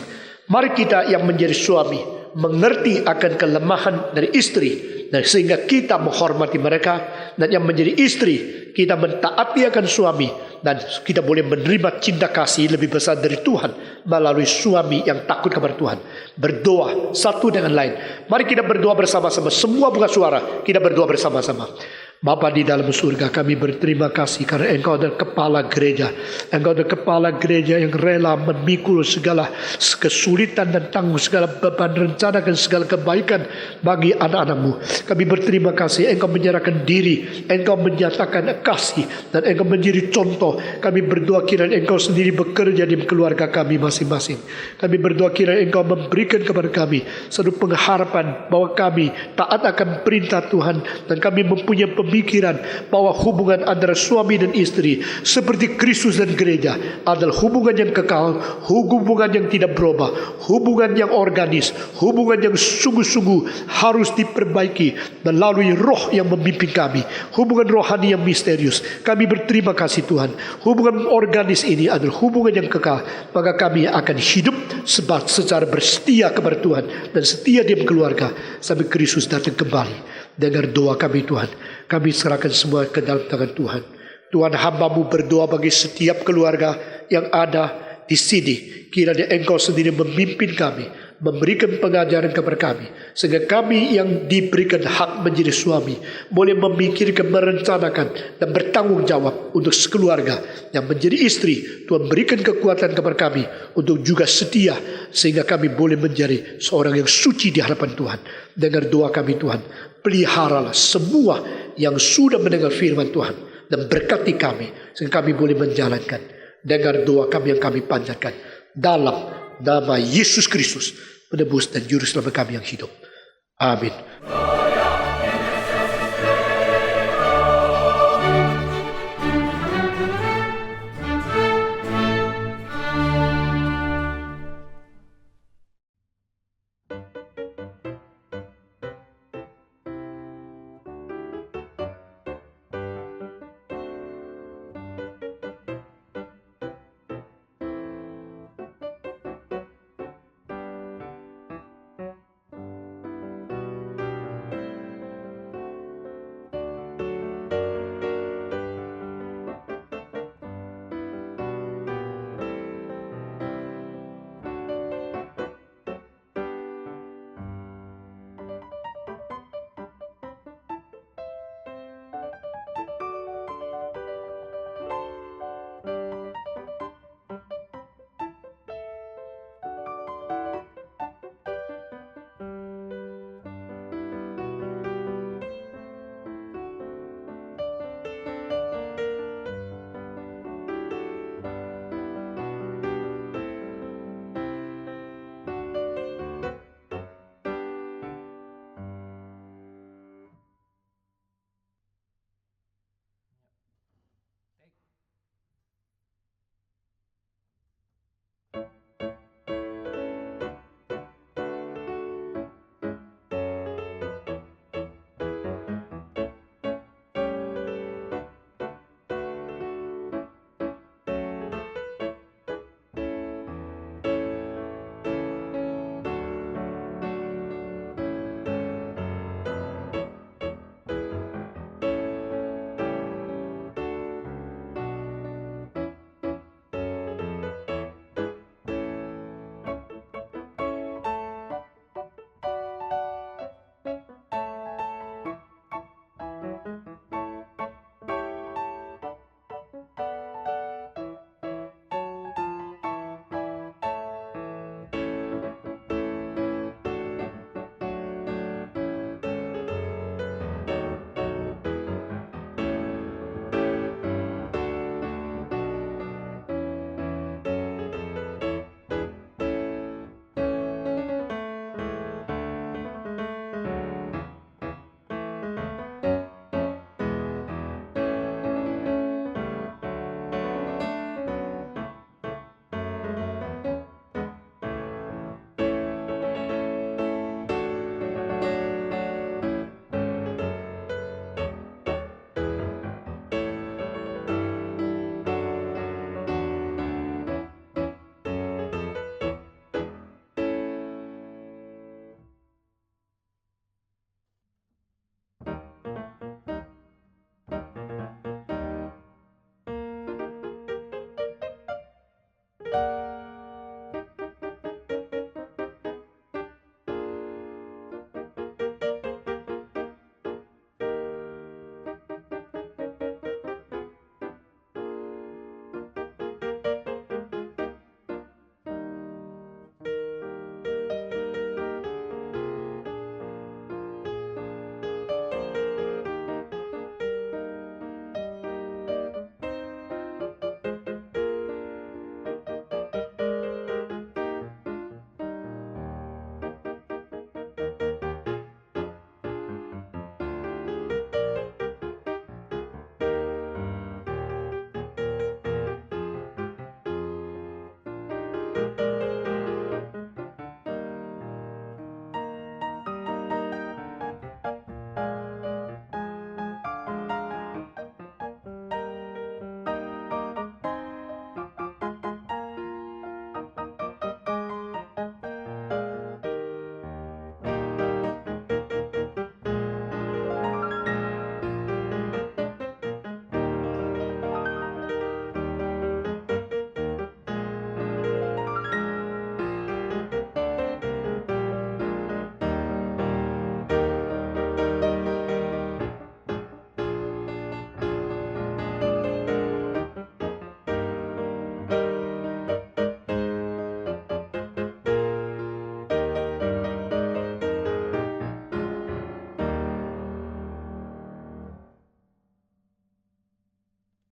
Mari kita yang menjadi suami mengerti akan kelemahan dari istri, dan sehingga kita menghormati mereka. Dan yang menjadi istri, kita mentaati akan suami, dan kita boleh menerima cinta kasih lebih besar dari Tuhan melalui suami yang takut kepada Tuhan. Berdoa satu dengan lain. Mari kita berdoa bersama-sama. Semua buka suara, kita berdoa bersama-sama. Bapa di dalam surga, kami berterima kasih karena Engkau adalah kepala gereja. Engkau adalah kepala gereja yang rela memikul segala kesulitan dan tanggung segala beban, rencanakan segala kebaikan bagi anak-anak-Mu. Kami berterima kasih Engkau menyerahkan diri, Engkau menyatakan kasih, dan Engkau menjadi contoh. Kami berdoa kiranya Engkau sendiri bekerja di keluarga kami masing-masing. Kami berdoa kiranya Engkau memberikan kepada kami satu pengharapan bahwa kami taat akan perintah Tuhan, dan kami mempunyai pemikiran bahwa hubungan antara suami dan istri seperti Kristus dan gereja adalah hubungan yang kekal, hubungan yang tidak berubah, hubungan yang organis, hubungan yang sungguh-sungguh harus diperbaiki melalui roh yang memimpin kami, hubungan rohani yang misterius. Kami berterima kasih Tuhan, hubungan organis ini adalah hubungan yang kekal, maka kami akan hidup secara bersetia kepada Tuhan dan setia di keluarga sampai Kristus datang kembali. Dengar doa kami Tuhan. Kami serahkan semua ke dalam tangan Tuhan. Tuhan, hamba-Mu berdoa bagi setiap keluarga yang ada di sini. Kiranya Engkau sendiri memimpin kami, memberikan pengajaran kepada kami, sehingga kami yang diberikan hak menjadi suami boleh memikirkan, merencanakan, dan bertanggung jawab untuk sekeluarga. Yang menjadi istri, Tuhan berikan kekuatan kepada kami untuk juga setia, sehingga kami boleh menjadi seorang yang suci di hadapan Tuhan. Dengar doa kami Tuhan. Peliharalah semua yang sudah mendengar firman Tuhan, dan berkati kami sehingga kami boleh menjalankan. Dengar doa kami yang kami panjatkan dalam nama Yesus Kristus, penebus dan juru selamat kami yang hidup. Amin.